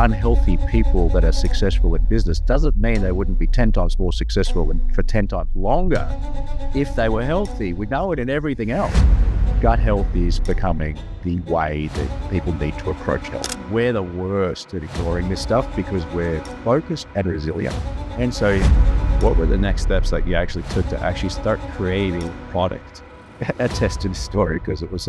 unhealthy people that are successful in business doesn't mean they wouldn't be 10 times more successful and for 10 times longer if they were healthy. We know it in everything else. Gut health is becoming the way that people need to approach health. We're the worst at ignoring this stuff because we're focused and resilient. And so what were the next steps that you actually took to actually start creating product? A tested story because it was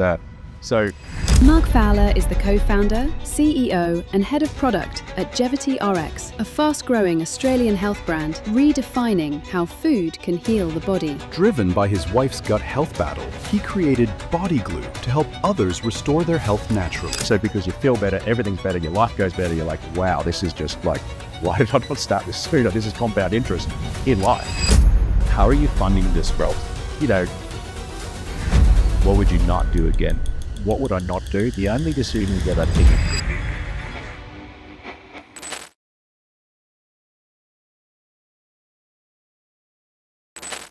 Mark Fowler is the co-founder, CEO, and head of product at Gevity RX, a fast-growing Australian health brand redefining how food can heal the body. Driven by his wife's gut health battle, he created Body Glue to help others restore their health naturally. So because you feel better, everything's better, your life goes better, you're like, wow, this is just like, why did I not start this sooner? This is compound interest in life. How are you funding this growth? What would you not do again? What would I not do? The only decision that I think.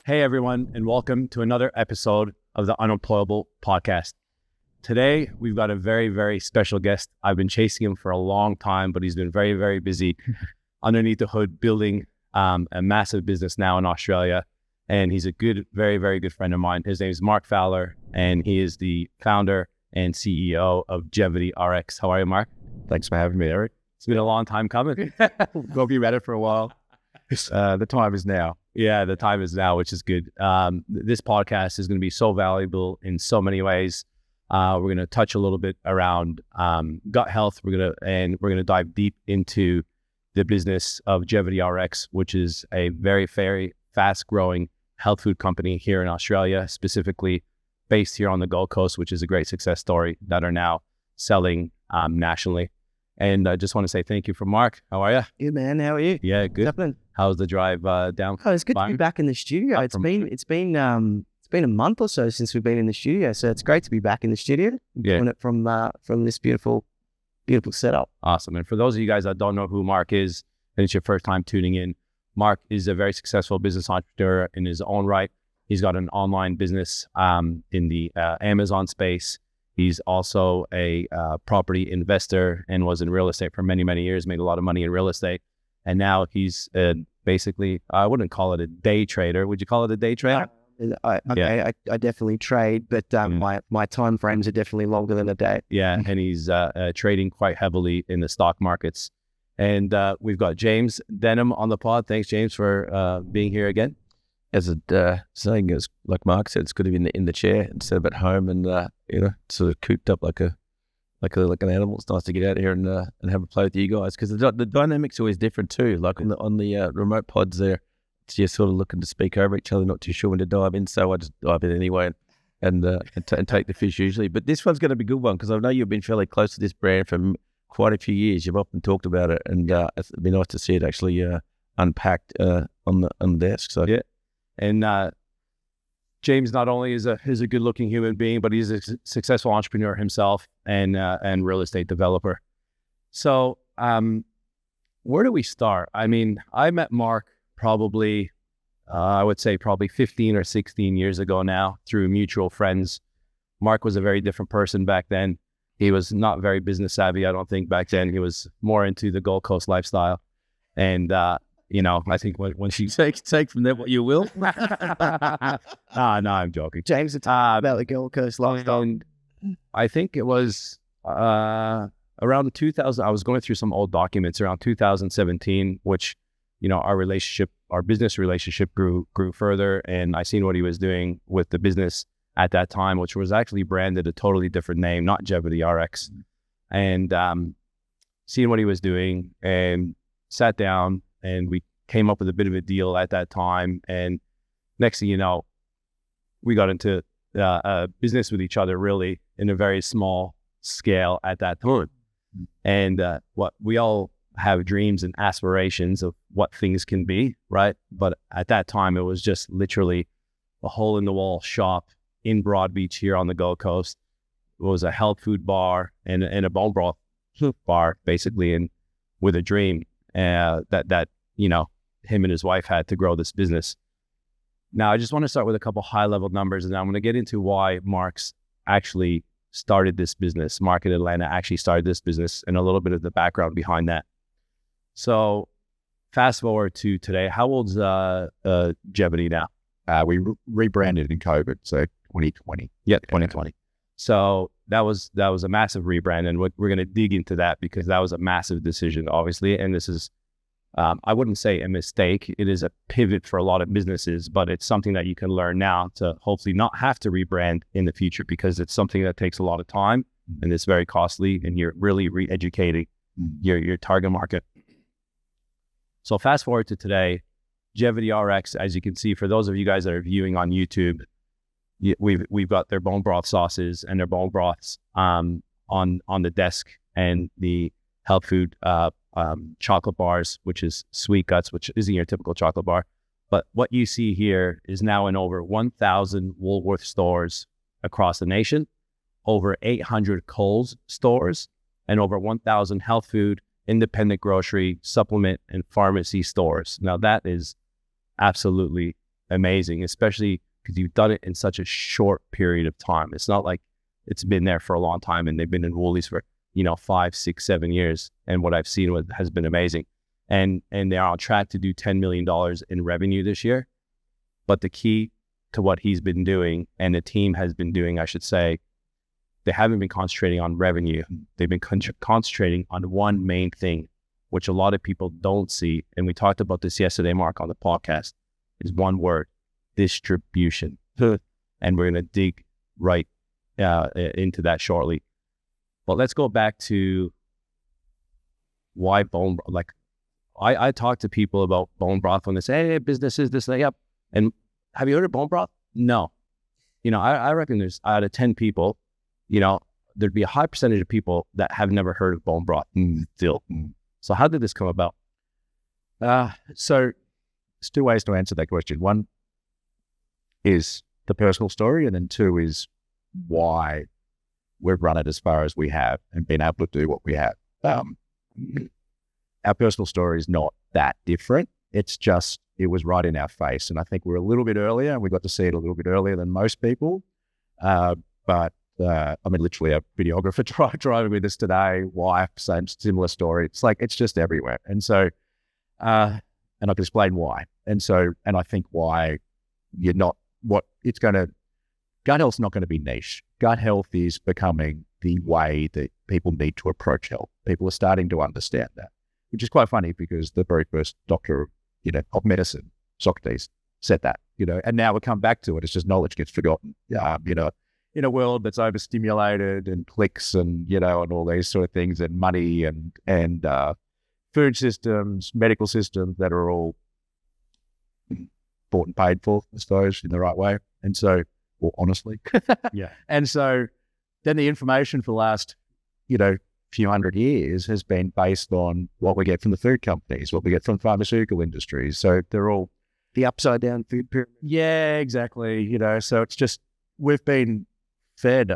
Hey everyone, and welcome to another episode of the Unemployable podcast. Today, we've got a very, very special guest. I've been chasing him for a long time, but he's been very, very busy underneath the hood building a massive business now in Australia. And he's a good, very, very good friend of mine. His name is Mark Fowler, and he is the founder and CEO of Gevity RX. How are you, Mark? Thanks for having me, Eric. It's been a long time coming. Hope you read it for a while. The time is now. Yeah, the time is now, which is good. This podcast is going to be so valuable in so many ways. We're going to touch a little bit around gut health. We're going to dive deep into the business of Gevity RX, which is a very, very fast-growing health food company here in Australia, specifically based here on the Gold Coast, which is a great success story that are now selling nationally. And I just want to say thank you for Mark. How are you? Good, man. How are you? Yeah, good. Happening? How's the drive down? Oh, it's good to be back in the studio. It's been a month or so since we've been in the studio, so it's great to be back in the studio. Doing it from this beautiful setup. Awesome. And for those of you guys that don't know who Mark is, and it's your first time tuning in, Mark is a very successful business entrepreneur in his own right. He's got an online business in the Amazon space. He's also a property investor and was in real estate for many, many years, made a lot of money in real estate. And now he's basically, I wouldn't call it a day trader. Would you call it a day trader? I definitely trade, but my time frames are definitely longer than a day. Yeah, and he's trading quite heavily in the stock markets. And we've got James Denham on the pod. Thanks, James, for being here again. As saying, as like Mark said, it's good to be in the chair instead of at home and sort of cooped up like an animal. It's nice to get out here and have a play with you guys because the dynamic's always different too. Like on the remote pods there, it's just sort of looking to speak over each other, not too sure when to dive in. So I just dive in anyway and take the fish usually. But this one's going to be a good one because I know you've been fairly close to this brand for quite a few years. You've often talked about it, and it'd be nice to see it actually unpacked on the desk. So yeah. And James not only is a good-looking human being, but he's a successful entrepreneur himself and real estate developer. So where do we start? I mean, I met Mark probably, I would say probably 15 or 16 years ago now through mutual friends. Mark was a very different person back then. He was not very business savvy, I don't think, back then. He was more into the Gold Coast lifestyle. And I think when she take from there what you will. No, I'm joking. James, about the Gold Coast lifestyle. I think it was around 2000. I was going through some old documents around 2017, which our business relationship grew further, and I seen what he was doing with the business at that time, which was actually branded a totally different name, not Gevity RX, and seeing what he was doing, and sat down. And we came up with a bit of a deal at that time. And next thing you know, we got into business with each other really in a very small scale at that time. And what we all have dreams and aspirations of what things can be, right? But at that time, it was just literally a hole in the wall shop in Broad Beach here on the Gold Coast. It was a health food bar and a bone broth bar, basically, and with a dream that him and his wife had to grow this business. Now, I just want to start with a couple high-level numbers, and I'm going to get into why Mark's actually started this business. Mark in Atlanta actually started this business, and a little bit of the background behind that. So fast forward to today. How old's Gevity now? We rebranded in COVID, so 2020. Yeah, 2020. So that was a massive rebrand, and we're going to dig into that because that was a massive decision, obviously. And this is, I wouldn't say a mistake. It is a pivot for a lot of businesses, but it's something that you can learn now to hopefully not have to rebrand in the future, because it's something that takes a lot of time and it's very costly, and you're really re-educating your target market. So fast forward to today, Gevity RX, as you can see, for those of you guys that are viewing on YouTube, we've got their bone broth sauces and their bone broths on the desk, and the health food chocolate bars, which is Sweet Guts, which isn't your typical chocolate bar. But what you see here is now in over 1,000 Woolworths stores across the nation, over 800 Kohl's stores, and over 1,000 health food, independent grocery, supplement, and pharmacy stores. Now that is absolutely amazing, especially because you've done it in such a short period of time. It's not like it's been there for a long time and they've been in Woolies for, 5, 6, 7 years. And what I've seen has been amazing. And they're on track to do $10 million in revenue this year. But the key to what he's been doing, and the team has been doing, I should say, they haven't been concentrating on revenue. They've been concentrating on one main thing, which a lot of people don't see. And we talked about this yesterday, Mark, on the podcast, is one word: distribution. And we're going to dig right into that shortly. But let's go back to why bone broth. Like, I talk to people about bone broth when they say, hey, business is this, yep. And have you heard of bone broth? No. I reckon there's out of 10 people, there'd be a high percentage of people that have never heard of bone broth still. So how did this come about? So there's two ways to answer that question. One is the personal story, and then two is why we've run it as far as we have and been able to do what we have. Our personal story is not that different. It's just, it was right in our face. And I think we're a little bit earlier, and we got to see it a little bit earlier than most people. But literally a videographer driving with us today, wife, similar story. It's like, it's just everywhere. And so, and I can explain why. And I think why you're not, gut health's not going to be niche. Gut health is becoming the way that people need to approach health. People are starting to understand that, which is quite funny because the very first doctor, of medicine, Socrates, said that, and now we come back to it. It's just knowledge gets forgotten. In a world that's overstimulated and clicks and, and all these sort of things, and money and food systems, medical systems that are all bought and paid for, I suppose, in the right way. And so, or honestly. Yeah. And so then the information for the last, few hundred years has been based on what we get from the food companies, what we get from pharmaceutical industries. So they're all the upside down food pyramid. Yeah, exactly. So it's just, we've been fed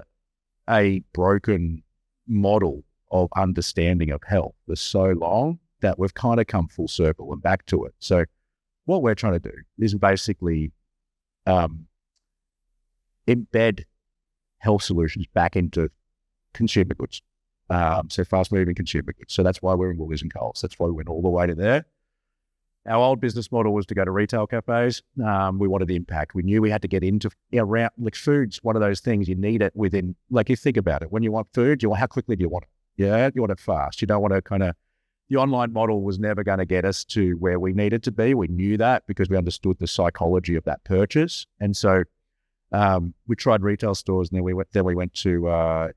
a broken model of understanding of health for so long that we've kind of come full circle and back to it. So what we're trying to do is basically embed health solutions back into consumer goods. So fast-moving consumer goods. So that's why we're in Woolies and Coles. That's why we went all the way to there. Our old business model was to go to retail cafes. We wanted the impact. We knew we had to get into around, like, food's one of those things you need it within. Like, you think about it, when you want food, how quickly do you want it? Yeah, you want it fast. You don't want to the online model was never going to get us to where we needed to be. We knew that because we understood the psychology of that purchase. And so we tried retail stores, and then we went to,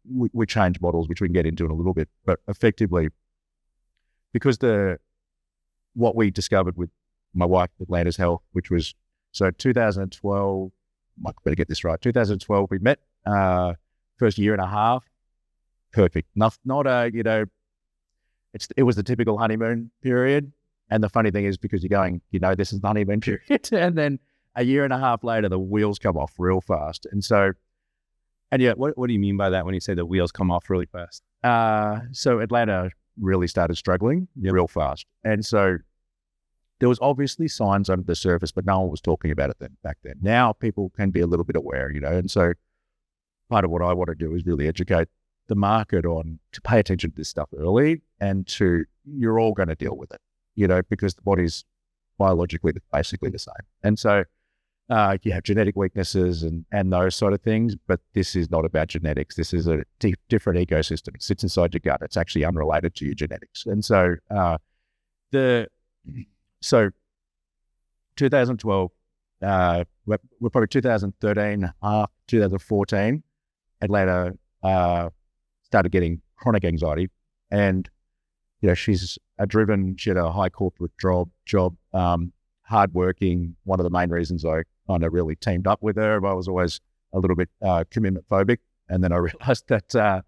we changed models, which we can get into in a little bit. But effectively, because what we discovered with my wife, Atlanta's Health, which was, so 2012, I better get this right, 2012, we met, first year and a half, perfect. It was the typical honeymoon period. And the funny thing is, because you're going, this is the honeymoon period. And then a year and a half later, the wheels come off real fast. And so, and yeah, what do you mean by that when you say the wheels come off really fast? So Atlanta really started struggling real fast. And so there was obviously signs under the surface, but no one was talking about it back then. Now people can be a little bit aware, and so part of what I want to do is really educate the market on to pay attention to this stuff early, and you're all going to deal with it, because the body's biologically basically the same. And so you have genetic weaknesses and those sort of things, but this is not about genetics. This is a different ecosystem. It sits inside your gut. It's actually unrelated to your genetics. And so 2012, we're probably 2013, 2014, Atlanta started getting chronic anxiety, and she's she had a high corporate job, hardworking. One of the main reasons I kind of really teamed up with her, I was always a little bit commitment phobic, and then I realized that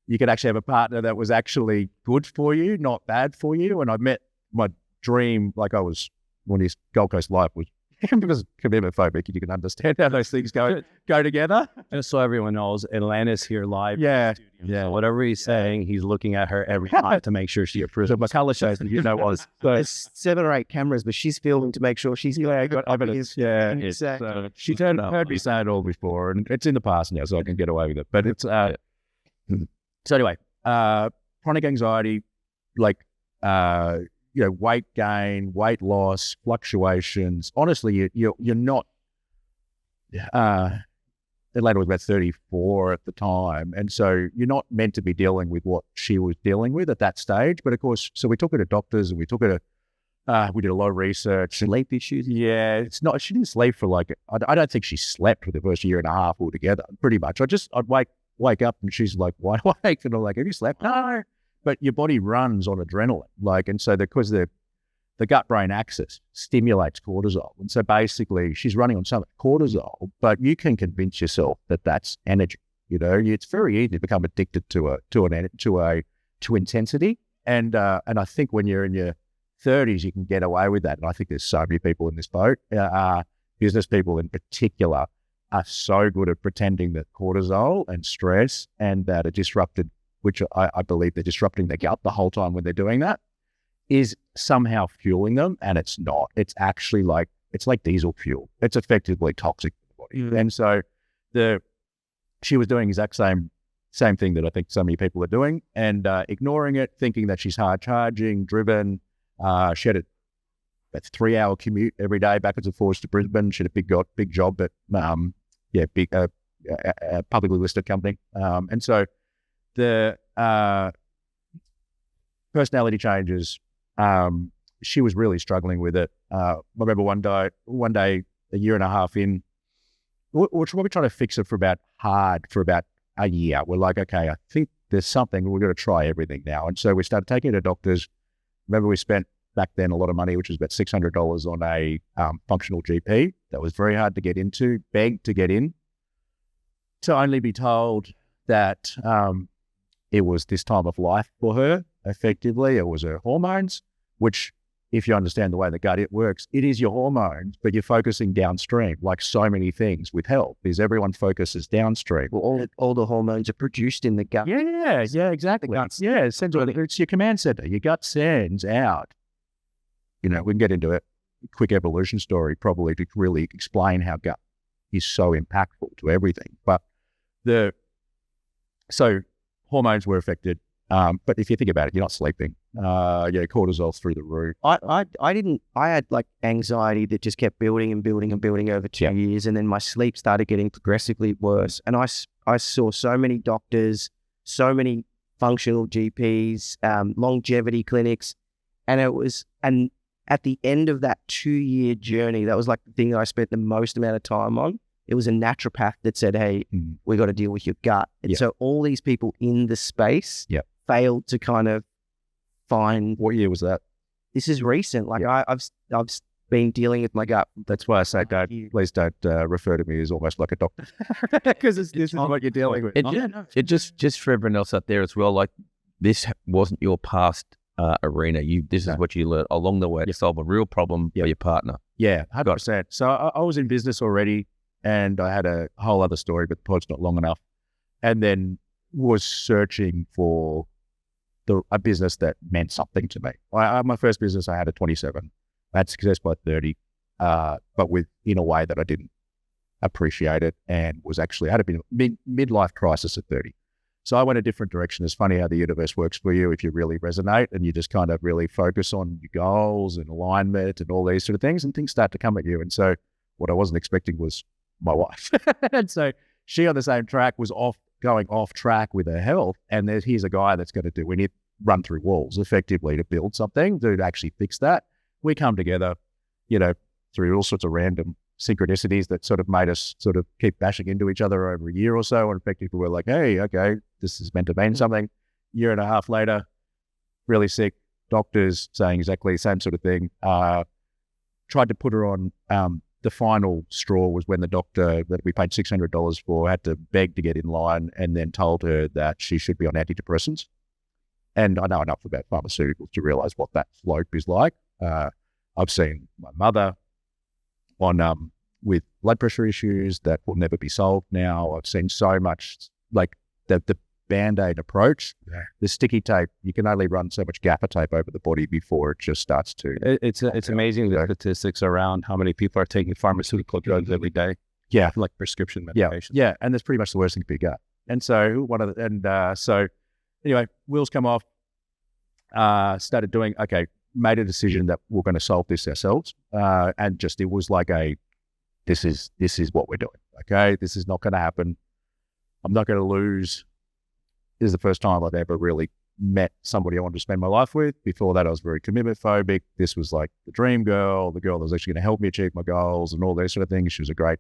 you could actually have a partner that was actually good for you, not bad for you. And I met my dream, like I was when his Gold Coast life was because commitment phobic, you can understand how those things go together. Just so everyone knows, Atlanta's here live. Yeah. So whatever he's saying, he's looking at her every night to make sure she approves. So my color shows, and was. So There's 7 or 8 cameras, but she's filming to make sure she's got evidence. Yeah. She heard me say it all before, and it's in the past now, so I can get away with it. But it's so anyway, chronic anxiety, like weight gain, weight loss, fluctuations. Honestly, you're not. Atlanta was about 34 at the time, and so you're not meant to be dealing with what she was dealing with at that stage. But of course, so we took her to doctors, and we took her to. We did a lot of research. sleep issues. Yeah, it's not. She didn't sleep for I don't think she slept for the first year and a half altogether. Pretty much. I'd wake up, and she's like, "Why awake?" And I'm like, "Have you slept?" No. But your body runs on adrenaline, and so because the gut-brain axis stimulates cortisol, and so basically she's running on so much cortisol. But you can convince yourself that that's energy. It's very easy to become addicted to intensity, and I think when you're in your 30s, you can get away with that. And I think there's so many people in this boat, business people in particular, are so good at pretending that cortisol and stress and that are disrupted, which I believe they're disrupting their gut the whole time when they're doing that, is somehow fueling them. And it's not. It's actually it's like diesel fuel. It's effectively toxic to the body. And so she was doing exact same thing that I think so many people are doing, and ignoring it, thinking that she's hard charging, driven. She had a 3-hour commute every day backwards and forwards to Brisbane. She had a big job at a publicly listed company. And so the personality changes, she was really struggling with it. I remember one day, a year and a half in, we're probably trying to fix it for about a year. We're like, okay, I think there's something, we're going to try everything now. And so we started taking her to doctors. Remember, we spent back then a lot of money, which was about $600 on a functional GP. That was very hard to get into, begged to get in, to only be told that it was this time of life for her. Effectively, it was her hormones, which, if you understand the way the gut works, it is your hormones, but you're focusing downstream, like so many things with health, is everyone focuses downstream. Well, all the hormones are produced in the gut. Yeah, exactly. It's your command center. Your gut sends out. We can get into a quick evolution story probably to really explain how gut is so impactful to everything. But so hormones were affected. But if you think about it, you're not sleeping. Cortisol's through the roof. I had anxiety that just kept building and building and building over 2 years. And then my sleep started getting progressively worse. And I saw so many doctors, so many functional GPs, longevity clinics. And at the end of that 2-year journey, that was the thing that I spent the most amount of time on. It was a naturopath that said, hey, we got to deal with your gut. And so all these people in the space failed to kind of find. What year was that? This is recent. I've been dealing with my gut. That's why I say please don't refer to me as almost like a doctor, because this is what you're dealing with. It just for everyone else out there as well, this wasn't your past arena. This is what you learned along the way to solve a real problem for your partner. Yeah, 100%. So I was in business already, and I had a whole other story, but the pod's not long enough. And then was searching for a business that meant something to me. My first business I had at 27. I had success by 30, but in a way that I didn't appreciate it and was actually had a bit of midlife crisis at 30. So I went a different direction. It's funny how the universe works for you if you really resonate and you just kind of really focus on your goals and alignment and all these sort of things, and things start to come at you. And so what I wasn't expecting was my wife. And so she on the same track was going off track with her health. And here's a guy that's going to we need run through walls effectively to build something to actually fix that. We come together, through all sorts of random synchronicities that sort of made us sort of keep bashing into each other over a year or so. And effectively we're like, hey, okay, this is meant to mean something. Year and a half later, really sick, doctors saying exactly the same sort of thing. Tried to put her on, the final straw was when the doctor that we paid $600 for had to beg to get in line, and then told her that she should be on antidepressants. And I know enough about pharmaceuticals to realize what that slope is like. I've seen my mother on with blood pressure issues that will never be solved now. I've seen so much, like the Band-Aid approach, the sticky tape, you can only run so much gaffer tape over the body before it just starts to... It's amazing the statistics around how many people are taking pharmaceutical drugs every day. Yeah. Like prescription medication. Yeah. And that's pretty much the worst thing for your gut. And so anyway, wheels come off, started doing, made a decision that we're going to solve this ourselves. And just, it was like this is what we're doing. Okay. This is not going to happen. I'm not going to lose. This is the first time I've ever really met somebody I wanted to spend my life with. Before that, I was very commitment phobic. This was like the dream girl, the girl that was actually going to help me achieve my goals and all those sort of things. She was a great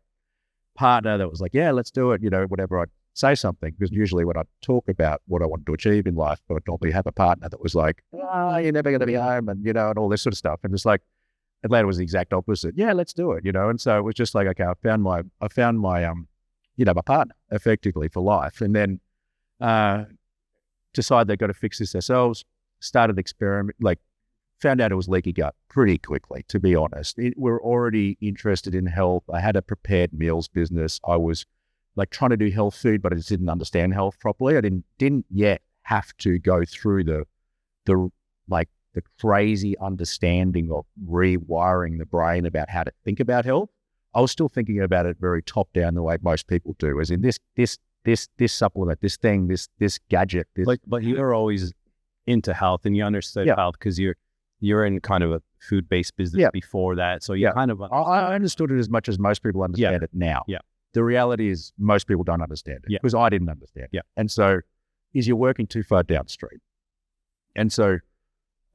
partner that was like, yeah, let's do it. Whatever I'd say something, because usually when I talk about what I wanted to achieve in life, I would normally have a partner that was like, you're never going to be home, and, and all this sort of stuff. And it's like, Atlanta was the exact opposite. Yeah, let's do it, And so it was just like, okay, I found my my partner effectively for life. And then decided they've got to fix this ourselves, started experiment, found out it was leaky gut pretty quickly, to be honest. We're already interested in health. I had a prepared meals business. I was trying to do health food, but I just didn't understand health properly. I didn't yet have to go through the crazy understanding of rewiring the brain about how to think about health. I was still thinking about it very top down, the way most people do, as in this supplement, this thing, this gadget. But you're always into health, and you understood health because you're in kind of a food-based business before that. So you kind of I understood it as much as most people understand it now. Yeah. The reality is most people don't understand it because I didn't understand it. Yeah. And so you're working too far downstream. And so,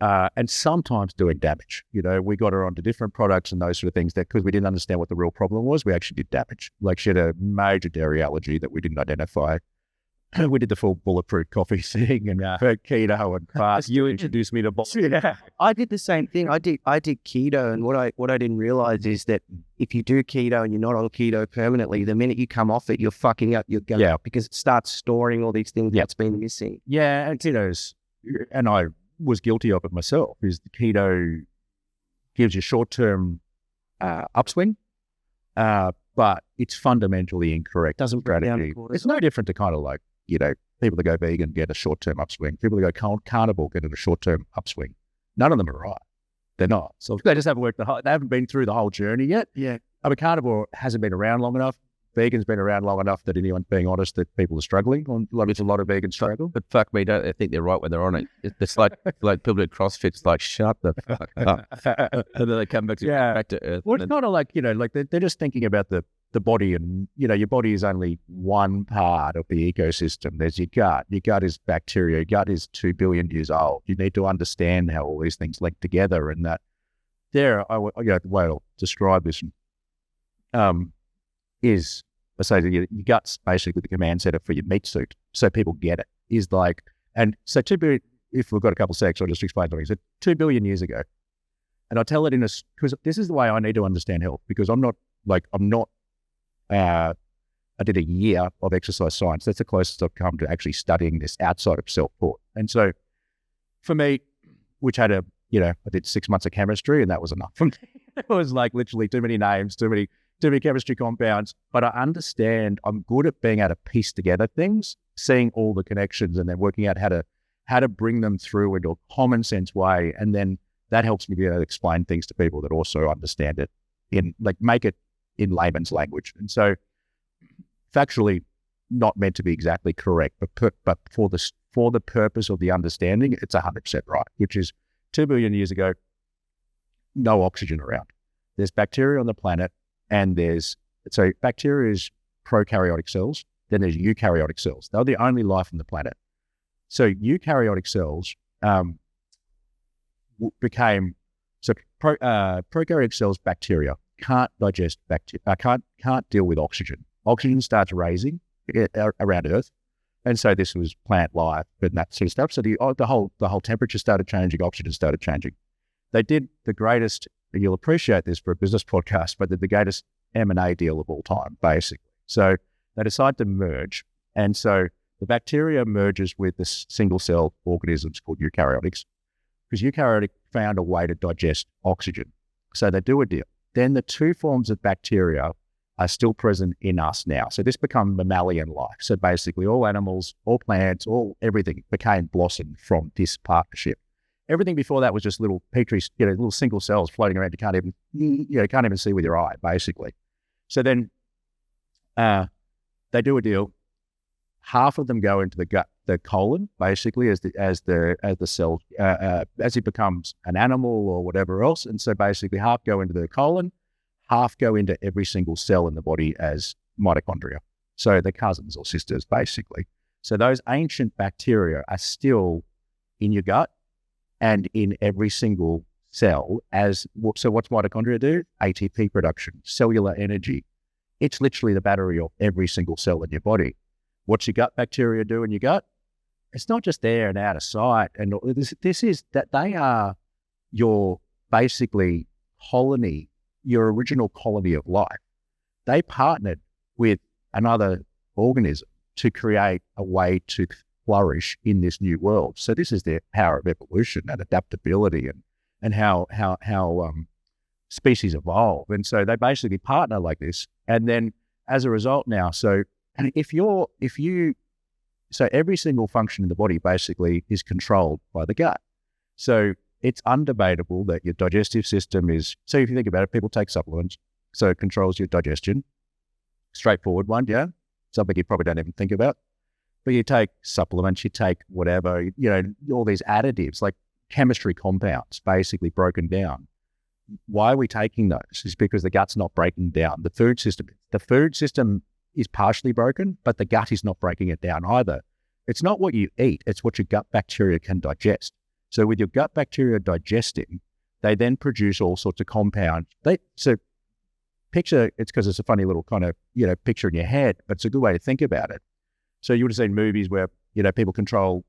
and sometimes doing damage. We got her onto different products and those sort of things that, because we didn't understand what the real problem was, we actually did damage. She had a major dairy allergy that we didn't identify. We did the full bulletproof coffee thing and keto and fast. You introduced me to bulletproof. Yeah, I did the same thing. I did keto, and what I didn't realize is that if you do keto and you're not on keto permanently, the minute you come off it, you're fucking up your gut because it starts storing all these things that's been missing. Yeah, and keto's, and I was guilty of it myself, is the keto gives you short-term upswing, but it's fundamentally incorrect. Doesn't break down. It's no different to kind of people that go vegan get a short-term upswing. People that go carnivore get a short-term upswing. None of them are right. They're not. So they just haven't they haven't been through the whole journey yet. Yeah. I mean, carnivore hasn't been around long enough. Vegan's been around long enough that anyone's being honest that people are struggling. A lot of vegans struggle. But fuck me, don't they think they're right when they're on it? It's like people at CrossFit. It's like, shut the fuck up. And then they come back to earth. Well, it's kind of like, they're just thinking about the body, and, your body is only one part of the ecosystem. There's your gut. Your gut is bacteria. Your gut is 2 billion years old. You need to understand how all these things link together, and that the way I'll describe this is, I say that your gut's basically the command center for your meat suit, so people get it. And so 2 billion, if we've got a couple of seconds, I'll just explain something. So 2 billion years ago, and I tell it because this is the way I need to understand health, because I did a year of exercise science. That's the closest I've come to actually studying this outside of self-taught. And so for me, which had I did 6 months of chemistry, and that was enough for me. It was literally too many names, too many chemistry compounds, but I understand. I'm good at being able to piece together things, seeing all the connections, and then working out how to bring them through into a common sense way. And then that helps me be able to explain things to people that also understand it, make it in layman's language. And so factually not meant to be exactly correct, but for the purpose of the understanding, it's 100% right, which is 2 billion years ago, no oxygen around. There's bacteria on the planet, and so bacteria is prokaryotic cells, then there's eukaryotic cells. They're the only life on the planet. So eukaryotic cells prokaryotic cells, bacteria, can't digest can't deal with oxygen. Oxygen starts raising around Earth, and so this was plant life and that sort of stuff. So the whole temperature started changing, oxygen started changing. They did the greatest, and you'll appreciate this for a business podcast, but the greatest M&A deal of all time, basically. So they decide to merge, and so the bacteria merges with the single-cell organisms called eukaryotics, because eukaryotic found a way to digest oxygen. So they do a deal. Then the two forms of bacteria are still present in us now. So this becomes mammalian life. So basically all animals, all plants, everything became blossomed from this partnership. Everything before that was just little petri, little single cells floating around. You can't even see with your eye, basically. So then they do a deal. Half of them go into the gut, the colon, basically, as the cell as it becomes an animal or whatever else. And so basically, half go into the colon, half go into every single cell in the body as mitochondria. So they're cousins or sisters, basically. So those ancient bacteria are still in your gut and in every single cell. So what's mitochondria do? ATP production, cellular energy. It's literally the battery of every single cell in your body. What's your gut bacteria do in your gut? It's not just there and out of sight. And this is that they are your basically colony, your original colony of life. They partnered with another organism to create a way to flourish in this new world. So this is the power of evolution and adaptability and how species evolve. And so they basically partner like this. And then as a result now, so every single function in the body basically is controlled by the gut. So it's undebatable that your digestive system is, so if you think about it, people take supplements, so it controls your digestion. Straightforward one, yeah? Something you probably don't even think about. But you take supplements, you take whatever, all these additives, like chemistry compounds, basically broken down. Why are we taking those? It's because the gut's not breaking down. The food system is partially broken, but the gut is not breaking it down either. It's not what you eat, it's what your gut bacteria can digest. So with your gut bacteria digesting, they then produce all sorts of compounds. Picture, it's because it's a funny little kind of, picture in your head, but it's a good way to think about it. So you would have seen movies where, people control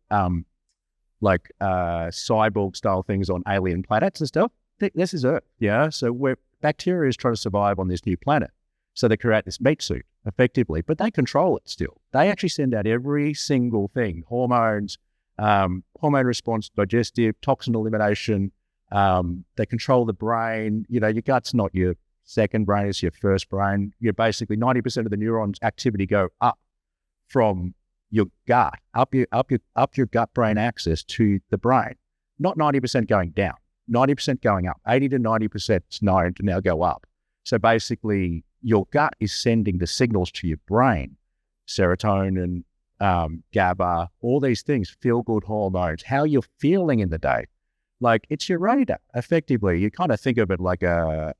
cyborg style things on alien planets and stuff. This is Earth, yeah? So where bacteria is trying to survive on this new planet. So they create this meat suit effectively, but they control it still. They actually send out every single thing, hormones, hormone response, digestive, toxin elimination. They control the brain. Your gut's not your second brain, it's your first brain. You're basically 90% of the neurons activity go up from your gut, up your gut brain axis to the brain. Not 90% going down, 90% going up. 80 to 90% is known to now go up. So basically, your gut is sending the signals to your brain, serotonin, GABA, all these things, feel-good hormones, how you're feeling in the day. Like it's your radar, effectively. You kind of think of it like a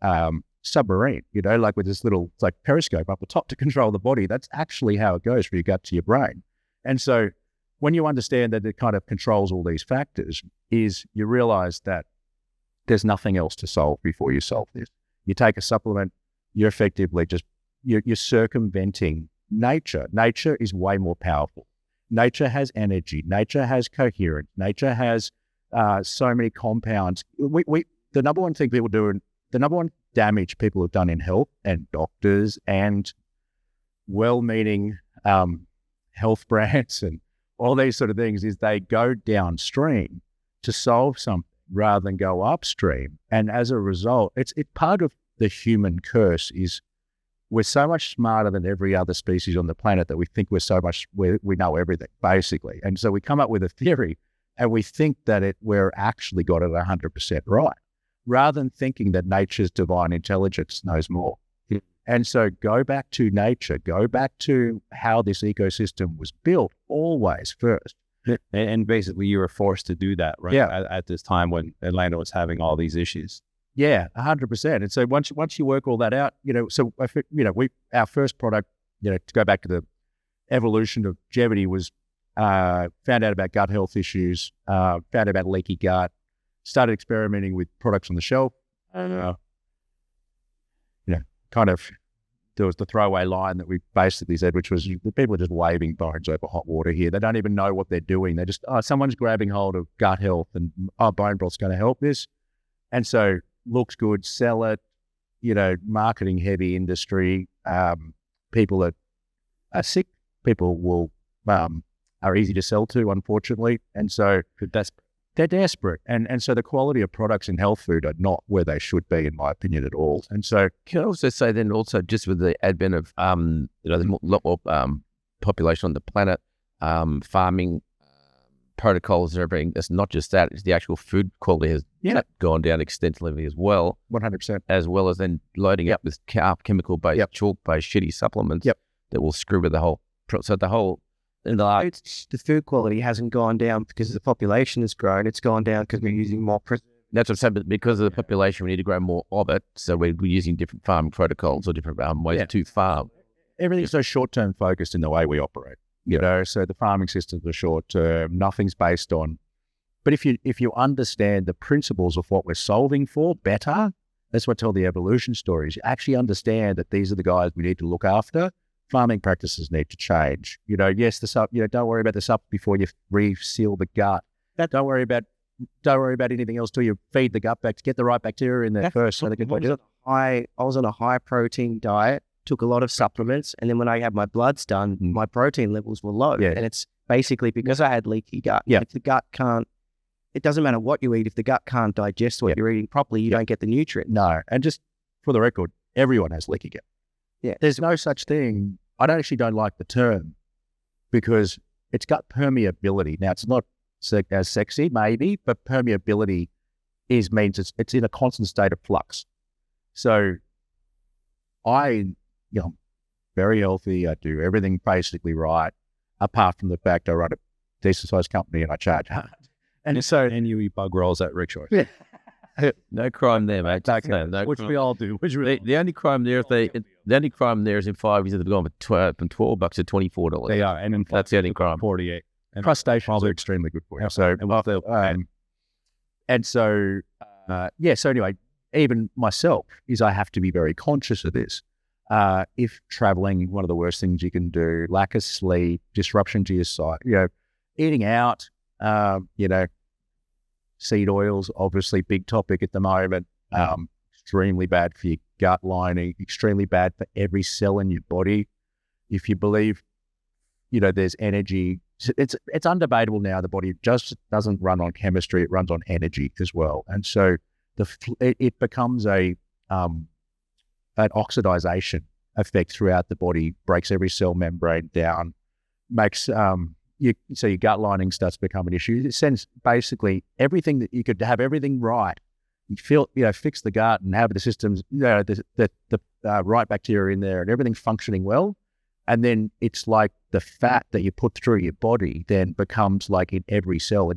submarine, like with this little periscope up the top to control the body. That's actually how it goes from your gut to your brain. And so when you understand that it kind of controls all these factors, is you realize that there's nothing else to solve before you solve this. You take a supplement, you're effectively you're circumventing nature. Nature is way more powerful. Nature has energy. Nature has coherence. Nature has so many compounds. The number one thing people do, and the number one damage people have done in health and doctors and well-meaning health brands and all these sort of things is they go downstream to solve something rather than go upstream. And as a result, it's part of the human curse is we're so much smarter than every other species on the planet that we think we know everything, basically. And so we come up with a theory and we think that we're actually got it 100% right, rather than thinking that nature's divine intelligence knows more. And so go back to nature, go back to how this ecosystem was built always first. And basically you were forced to do that, right? Yeah. At this time when Atlanta was having all these issues. Yeah, 100%. And so once you work all that out, so our first product, to go back to the evolution of Gevity, was found out about gut health issues, found out about leaky gut, started experimenting with products on the shelf. Kind of, there was the throwaway line that we basically said, which was the people are just waving bones over hot water here. They don't even know what they're doing. They just, someone's grabbing hold of gut health and bone broth's going to help this. And so looks good, sell it, marketing heavy industry. People that are sick, people will, are easy to sell to, unfortunately. And so they're desperate. And so the quality of products in health food are not where they should be, in my opinion, at all. And so can I also say then also just with the advent of, there's a lot more population on the planet, farming protocols and everything, it's not just that, it's the actual food quality has gone down extensively as well. 100%. As well as then loading up with chemical-based, chalk-based shitty supplements that will screw with the whole, the food quality hasn't gone down because the population has grown. It's gone down because we're using more. That's what I'm saying. But because of the population, we need to grow more of it. So we're using different farming protocols or different ways to farm. Everything's so short-term focused in the way we operate. So the farming systems are short-term. Nothing's based on. But if you understand the principles of what we're solving for better, that's what I tell the evolution stories. You actually understand that these are the guys we need to look after. Farming practices need to change. Yes, don't worry about the sup before you reseal the gut. Don't worry about anything else till you feed the gut back to get the right bacteria in there first. So they can do it. I was on a high protein diet, took a lot of supplements, and then when I had my bloods done, my protein levels were low. Yeah. And it's basically because I had leaky gut. Yeah. If the gut can't, it doesn't matter what you eat. If the gut can't digest what you're eating properly, you don't get the nutrients. No. And just for the record, everyone has leaky gut. Yeah. There's no such thing. I don't like the term because it's gut permeability. Now, it's not as sexy, maybe, but permeability means it's in a constant state of flux. So I'm very healthy. I do everything basically right, apart from the fact I run a decent sized company and I charge hard. And you eat bug rolls at rickshaws. Yeah. No crime there, mate. No Which crime. we all do. The only crime there is in 5 years they've gone from $12 to $24. They are, and in that's the only crime. 48. And Crustaceans are extremely good for you. So, so anyway, even myself I have to be very conscious of this. If traveling, one of the worst things you can do, lack of sleep, disruption to your sight, eating out, seed oils, obviously big topic at the moment, extremely bad for your gut lining, extremely bad for every cell in your body. If you believe, there's energy, it's undebatable now, the body just doesn't run on chemistry, it runs on energy as well. And so it becomes an oxidization effect throughout the body, breaks every cell membrane down, makes so your gut lining starts to become an issue. It sends basically everything that you could have everything right. You feel, fix the gut and have the systems, the right bacteria in there and everything functioning well. And then it's like the fat that you put through your body then becomes like in every cell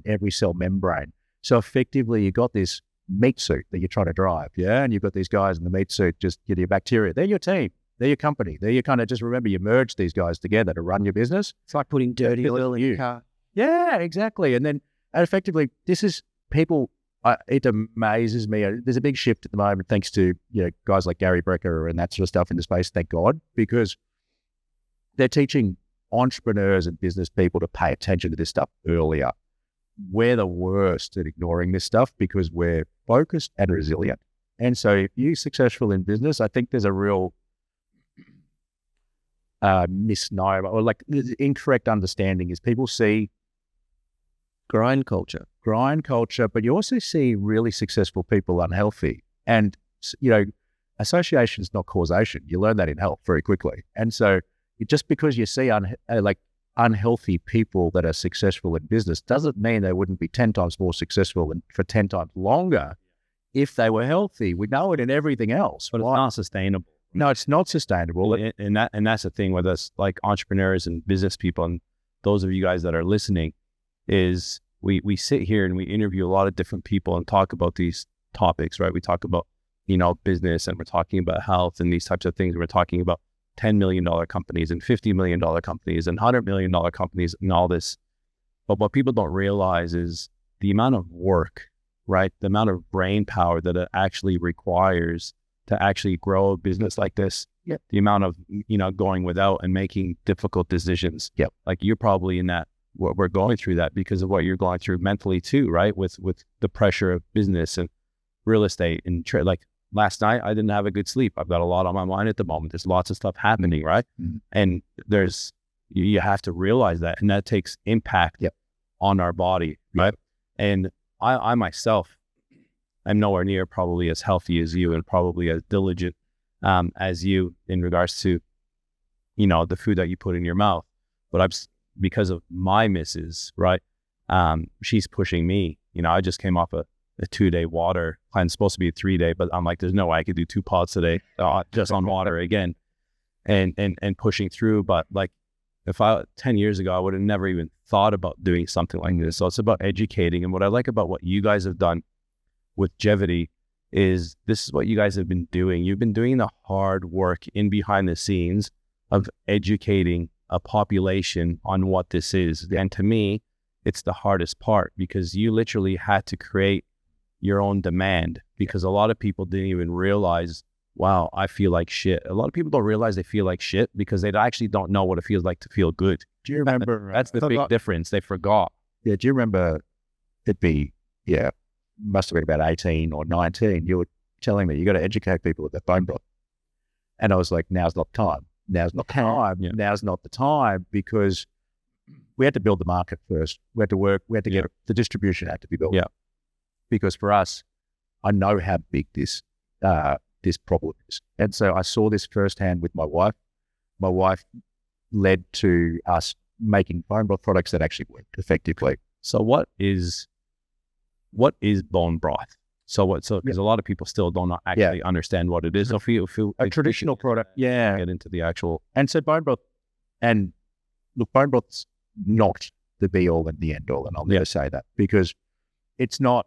membrane. So effectively you got this meat suit that you're trying to drive. Yeah. And you've got these guys in the meat suit, just get your bacteria. They're your team. They're your company. They're your kind of, just remember you merge these guys together to run your business. It's like putting dirty oil in your car. Yeah, exactly. And effectively, this is people, it amazes me. There's a big shift at the moment thanks to, guys like Gary Brecker and that sort of stuff in the space, thank God, because they're teaching entrepreneurs and business people to pay attention to this stuff earlier. We're the worst at ignoring this stuff because we're focused and resilient. And so if you're successful in business, I think there's a real misnomer or like incorrect understanding is people see grind culture, but you also see really successful people unhealthy. And, association is not causation. You learn that in health very quickly. And so just because you see unhealthy people that are successful in business doesn't mean they wouldn't be 10 times more successful and for 10 times longer if they were healthy. We know it in everything else. But it's not sustainable. No, it's not sustainable. And that's the thing with us, like entrepreneurs and business people, and those of you guys that are listening, is we sit here and we interview a lot of different people and talk about these topics, right? We talk about, business, and we're talking about health and these types of things. We're talking about $10 million companies and $50 million companies and $100 million companies and all this. But what people don't realize is the amount of work, right? The amount of brain power that it actually requires to actually grow a business like this. Yep. The amount of, going without and making difficult decisions. Yep. Like you're probably in that, we're going through that because of what you're going through mentally too, right? With the pressure of business and real estate and like last night, I didn't have a good sleep. I've got a lot on my mind at the moment. There's lots of stuff happening, right? Mm-hmm. And you have to realize that, and that takes impact on our body, right? And I myself, I'm nowhere near probably as healthy as you and probably as diligent as you in regards to, the food that you put in your mouth. But because of my missus, right? She's pushing me. I just came off a 2-day water plan. It's supposed to be a 3-day, but I'm like, there's no way I could do 2 pods today just on water again and pushing through. But like 10 years ago, I would have never even thought about doing something like this. So it's about educating. And what I like about what you guys have done with Gevity is this is what you guys have been doing. You've been doing the hard work in behind the scenes of educating a population on what this is. And to me, it's the hardest part because you literally had to create your own demand because a lot of people didn't even realize, wow, I feel like shit. A lot of people don't realize they feel like shit because they actually don't know what it feels like to feel good. Do you remember? That's the big difference. They forgot. Yeah. Do you remember must have been about 18 or 19. You were telling me you got to educate people about bone broth. And I was like, now's not the time. Now's not the time. Yeah. Now's not the time because we had to build the market first. We had to work. We had to get the distribution had to be built. Yeah. Because for us, I know how big this problem is. And so I saw this firsthand with my wife. My wife led to us making bone broth products that actually worked effectively. So what is bone broth? Because a lot of people still don't actually understand what it is. So if a traditional product, get into the actual. And so bone broth, and look, bone broth's not the be all and the end all, and I'll never say that because it's not.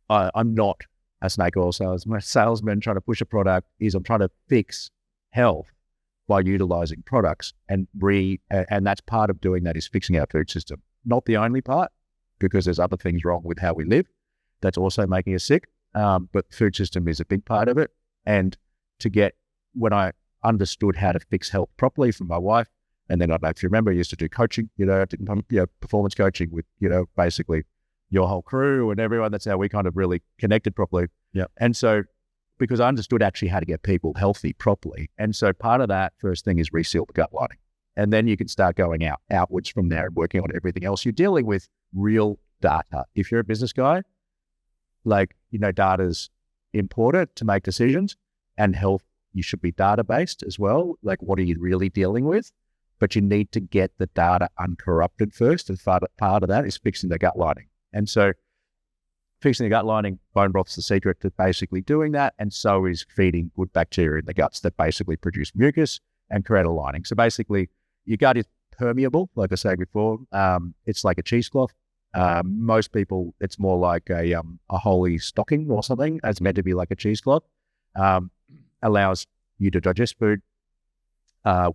I'm not a snake oil salesman trying to push a product. I'm trying to fix health by utilizing products, and that's part of doing that is fixing our food system. Not the only part, because there's other things wrong with how we live that's also making us sick. But food system is a big part of it. And when I understood how to fix health properly from my wife, and then I don't know if you remember, I used to do coaching, performance coaching with, basically your whole crew and everyone. That's how we kind of really connected properly. Yeah. And so, because I understood actually how to get people healthy properly. And so part of that first thing is reseal the gut lining. And then you can start going outwards from there and working on everything else. You're dealing with real data. If you're a business guy, data's important to make decisions, and health, you should be data-based as well. Like, what are you really dealing with? But you need to get the data uncorrupted first. And part of that is fixing the gut lining. And so fixing the gut lining, bone broth's the secret to basically doing that. And so is feeding good bacteria in the guts that basically produce mucus and create a lining. So basically, your gut is permeable, like I said before. It's like a cheesecloth. Most people, it's more like a holy stocking or something. It's meant to be like a cheesecloth. Allows you to digest food.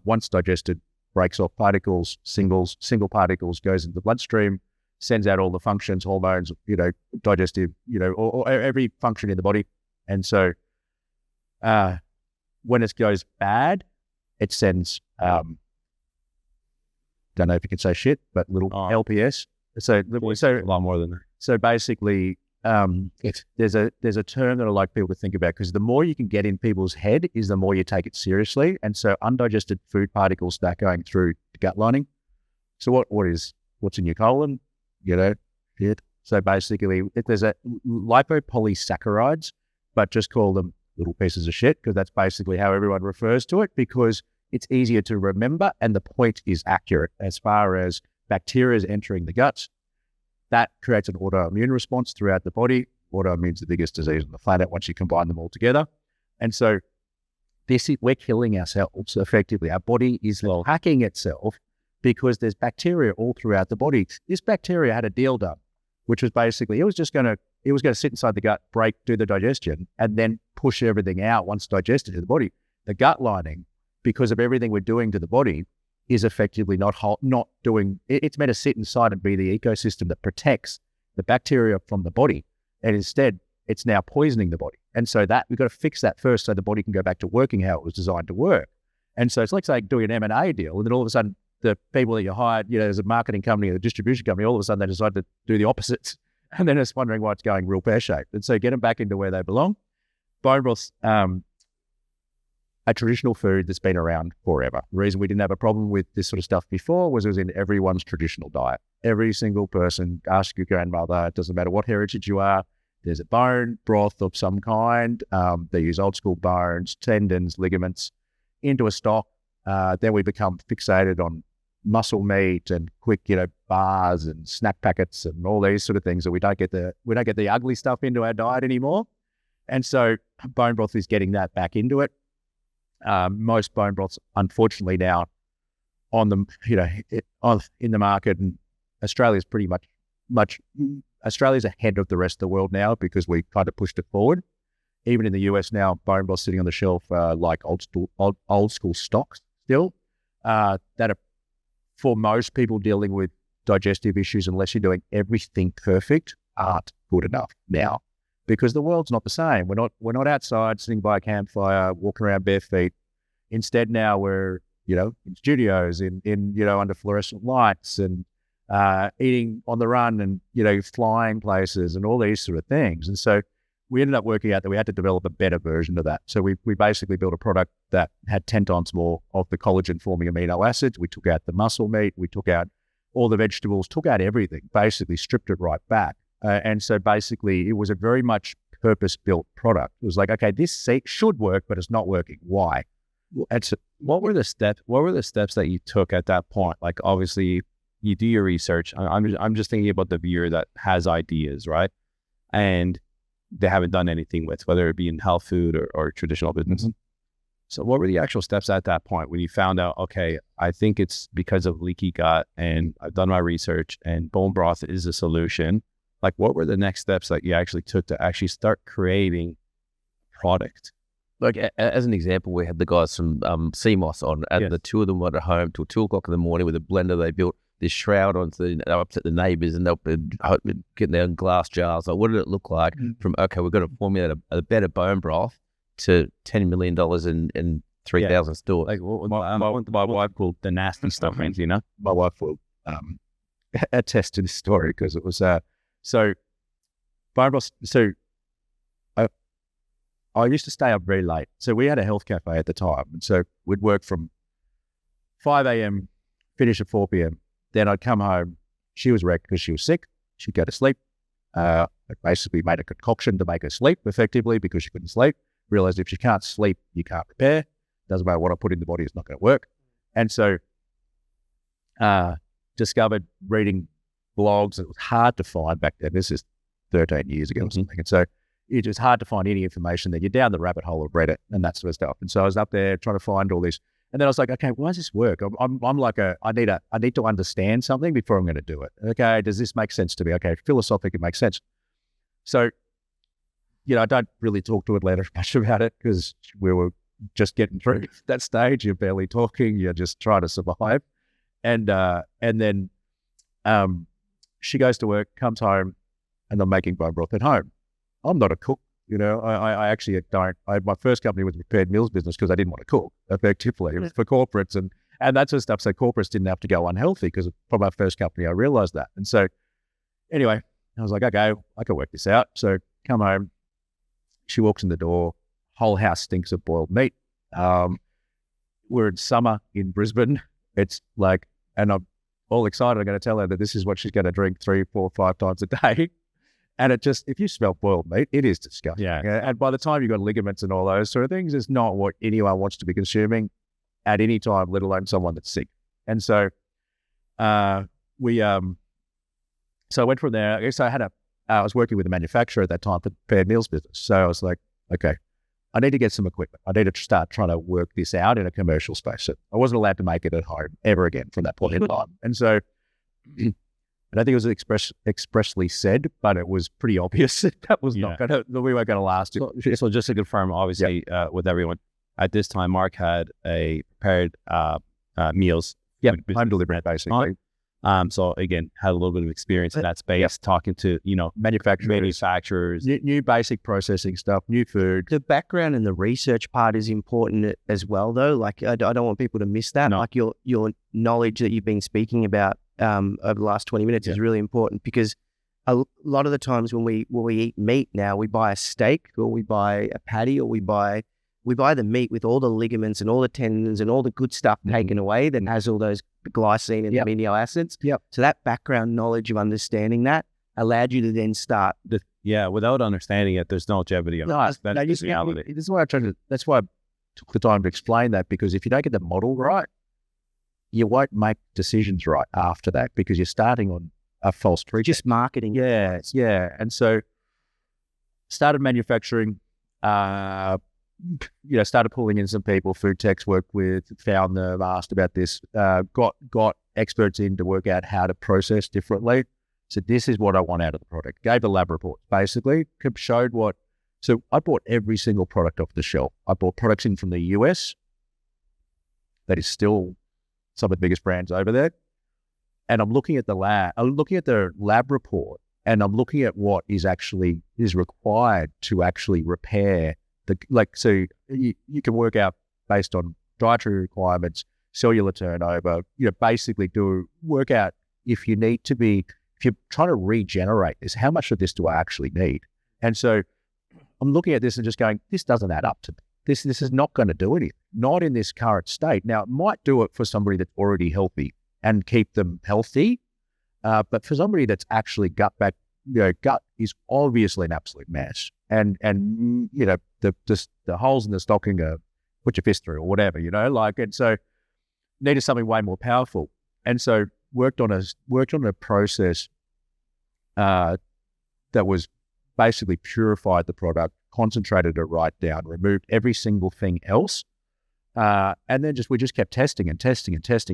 Once digested, breaks off particles, single particles, goes into the bloodstream, sends out all the functions, hormones, digestive, or every function in the body. And so when it goes bad, it sends, don't know if you can say shit, but little LPS. So a lot more than that. So basically, there's a term that I like people to think about, because the more you can get in people's head is the more you take it seriously. And so undigested food particles start going through the gut lining. So what's in your colon? Shit. So basically, there's a lipopolysaccharides, but just call them little pieces of shit, because that's basically how everyone refers to it, because it's easier to remember and the point is accurate. As far as bacteria is entering the guts, that creates an autoimmune response throughout the body. Autoimmune is the biggest disease on the planet once you combine them all together. And so we're killing ourselves effectively. Our body is hacking itself because there's bacteria all throughout the body. This bacteria had a deal done, which was basically, it was going to sit inside the gut, break, do the digestion, and then push everything out once digested to the body. The gut lining, because of everything we're doing to the body, is effectively not doing, it's meant to sit inside and be the ecosystem that protects the bacteria from the body. And instead, it's now poisoning the body. And so that we've got to fix that first so the body can go back to working how it was designed to work. And so it's like, say, doing an M&A deal, and then all of a sudden, the people that you hired, there's a marketing company or a distribution company, all of a sudden they decide to do the opposites. And then it's wondering why it's going real pear-shaped. And so get them back into where they belong. Bone broth's a traditional food that's been around forever. The reason we didn't have a problem with this sort of stuff before was it was in everyone's traditional diet. Every single person, ask your grandmother, it doesn't matter what heritage you are, there's a bone broth of some kind. They use old school bones, tendons, ligaments into a stock. Then we become fixated on muscle meat and quick, bars and snack packets and all these sort of things that we don't get the ugly stuff into our diet anymore. And so bone broth is getting that back into it. Most bone broths, unfortunately, now on the in the market, and Australia's pretty much Australia's ahead of the rest of the world now because we kind of pushed it forward. Even in the US now, bone broth sitting on the shelf like old school stocks still that are, for most people dealing with digestive issues, unless you're doing everything perfect, aren't good enough now. Because the world's not the same. We're not outside sitting by a campfire, walking around bare feet. Instead, now we're in studios, in under fluorescent lights, and eating on the run, and flying places, and all these sort of things. And so we ended up working out that we had to develop a better version of that. So we basically built a product that had 10 times more of the collagen-forming amino acids. We took out the muscle meat, we took out all the vegetables, took out everything, basically stripped it right back. And so basically it was a very much purpose-built product. It was like, okay, this should work, but it's not working. Why? What were the steps that you took at that point? Like, obviously you do your research. I'm just thinking about the viewer that has ideas, right? And they haven't done anything with, whether it be in health food or traditional business. Mm-hmm. So what were the actual steps at that point when you found out, okay, I think it's because of leaky gut and I've done my research and bone broth is a solution? Like, what were the next steps that you actually took to actually start creating product? Like, as an example, we had the guys from CMOS on, and the two of them went at home till 2 o'clock in the morning with a blender. They built this shroud onto they upset the neighbours, and they'll get their glass jars. Like, what did it look like from, okay, we've got to formulate a better bone broth to $10 million in 3,000 stores? Like, my wife called the nasty stuff, My wife will attest to this story because it was... So, bone broth, I used to stay up very late. So we had a health cafe at the time. And so we'd work from 5 a.m., finish at 4 p.m. Then I'd come home. She was wrecked because she was sick. She'd go to sleep. I basically made a concoction to make her sleep effectively because she couldn't sleep. Realized if she can't sleep, you can't repair. Doesn't matter what I put in the body, it's not going to work. And so discovered reading blogs. It was hard to find back then. This is 13 years ago or something. And so it was hard to find any information. That you're down the rabbit hole of Reddit and that sort of stuff. And so I was up there trying to find all this. And then I was like, okay, why does this work? I'm like I need to understand something before I'm going to do it. Okay, does this make sense to me? Okay, philosophically it makes sense. So, I don't really talk to Atlanta much about it because we were just getting through that stage. You're barely talking. You're just trying to survive. And then she goes to work, comes home, and I'm making bone broth at home. I'm not a cook. I actually don't. My first company was a prepared meals business because I didn't want to cook effectively. It was for corporates and that sort of stuff. So corporates didn't have to go unhealthy because from our first company, I realized that. And so anyway, I was like, okay, I can work this out. So come home. She walks in the door. Whole house stinks of boiled meat. We're in summer in Brisbane. It's like, and I'm all excited. I'm going to tell her that this is what she's going to drink 3, 4, 5 times a day. And it just, if you smell boiled meat, it is disgusting. Yeah. And by the time you've got ligaments and all those sort of things, it's not what anyone wants to be consuming at any time, let alone someone that's sick. And so so I went from there. I guess I was working with a manufacturer at that time for the prepared meals business. So I was like, okay, I need to get some equipment. I need to start trying to work this out in a commercial space. So I wasn't allowed to make it at home ever again from that point in time. And so, and I think it was expressly said, but it was pretty obvious that was not going to, we weren't going to last. So just to confirm, obviously, with everyone, at this time, Mark had a prepared meals. Yeah, home delivery, basically. So again, had a little bit of experience in that space, talking to, manufacturers, new basic processing stuff, new food. The background and the research part is important as well, though. Like, I don't want people to miss that. Like your knowledge that you've been speaking about over the last 20 minutes is really important, because a lot of the times when we eat meat now, we buy a steak or we buy a patty or we buy the meat with all the ligaments and all the tendons and all the good stuff taken away that has all those glycine and amino acids. So that background knowledge of understanding that allowed you to then start. Without understanding it, there's no longevity. That's the reality. That's why I took the time to explain that, because if you don't get the model right, you won't make decisions right after that, because you're starting on a false pretense. Just marketing. Yeah. And so started manufacturing, started pulling in some people, food techs worked with, found them, asked about this, got experts in to work out how to process differently. So this is what I want out of the product. Gave the lab report, basically, showed what. So I bought every single product off the shelf. I bought products in from the US. That is still some of the biggest brands over there. And I'm looking at the lab report, and I'm looking at what is required to actually repair so you can work out based on dietary requirements, cellular turnover, basically work out if you're trying to regenerate this, how much of this do I actually need? And so I'm looking at this and just going, this doesn't add up to me. This is not going to do anything, not in this current state. Now, it might do it for somebody that's already healthy and keep them healthy, but for somebody that's actually gut is obviously an absolute mess. And the holes in the stocking are put your fist through or whatever, and so needed something way more powerful. And so worked on a process that was basically purified the product, concentrated it right down, removed every single thing else. And then we just kept testing and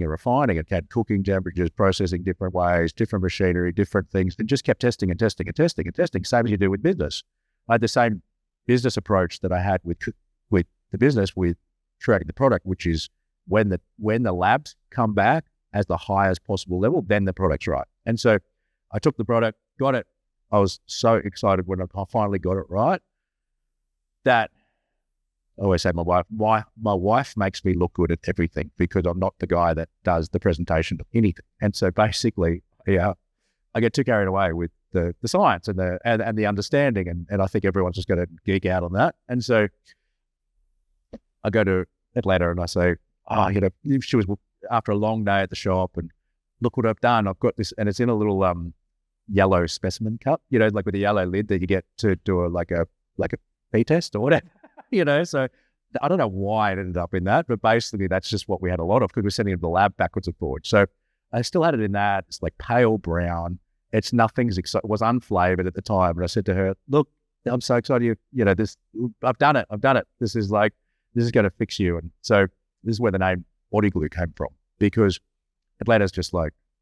refining it, had cooking temperatures, processing different ways, different machinery, different things, and just kept testing, same as you do with business. I had the same business approach that I had with the business with creating the product, which is when the labs come back as the highest possible level, then the product's right. And so I took the product, got it. I was so excited when I finally got it right that I always say my wife makes me look good at everything, because I'm not the guy that does the presentation of anything. And so basically, I get too carried away with the science and the understanding, and I think everyone's just going to geek out on that. And so I go to Atlanta and I say, she was after a long day at the shop, and look what I've done. I've got this, and it's in a little yellow specimen cup, like with a yellow lid that you get to do a pee test or whatever, So I don't know why it ended up in that, but basically that's just what we had a lot of, because we're sending it to the lab backwards and forwards. So I still had it in that. It's like pale brown. It was unflavored at the time. And I said to her, look, I'm so excited. I've done it. This is going to fix you. And so this is where the name Body Glue came from, because Atlanta's just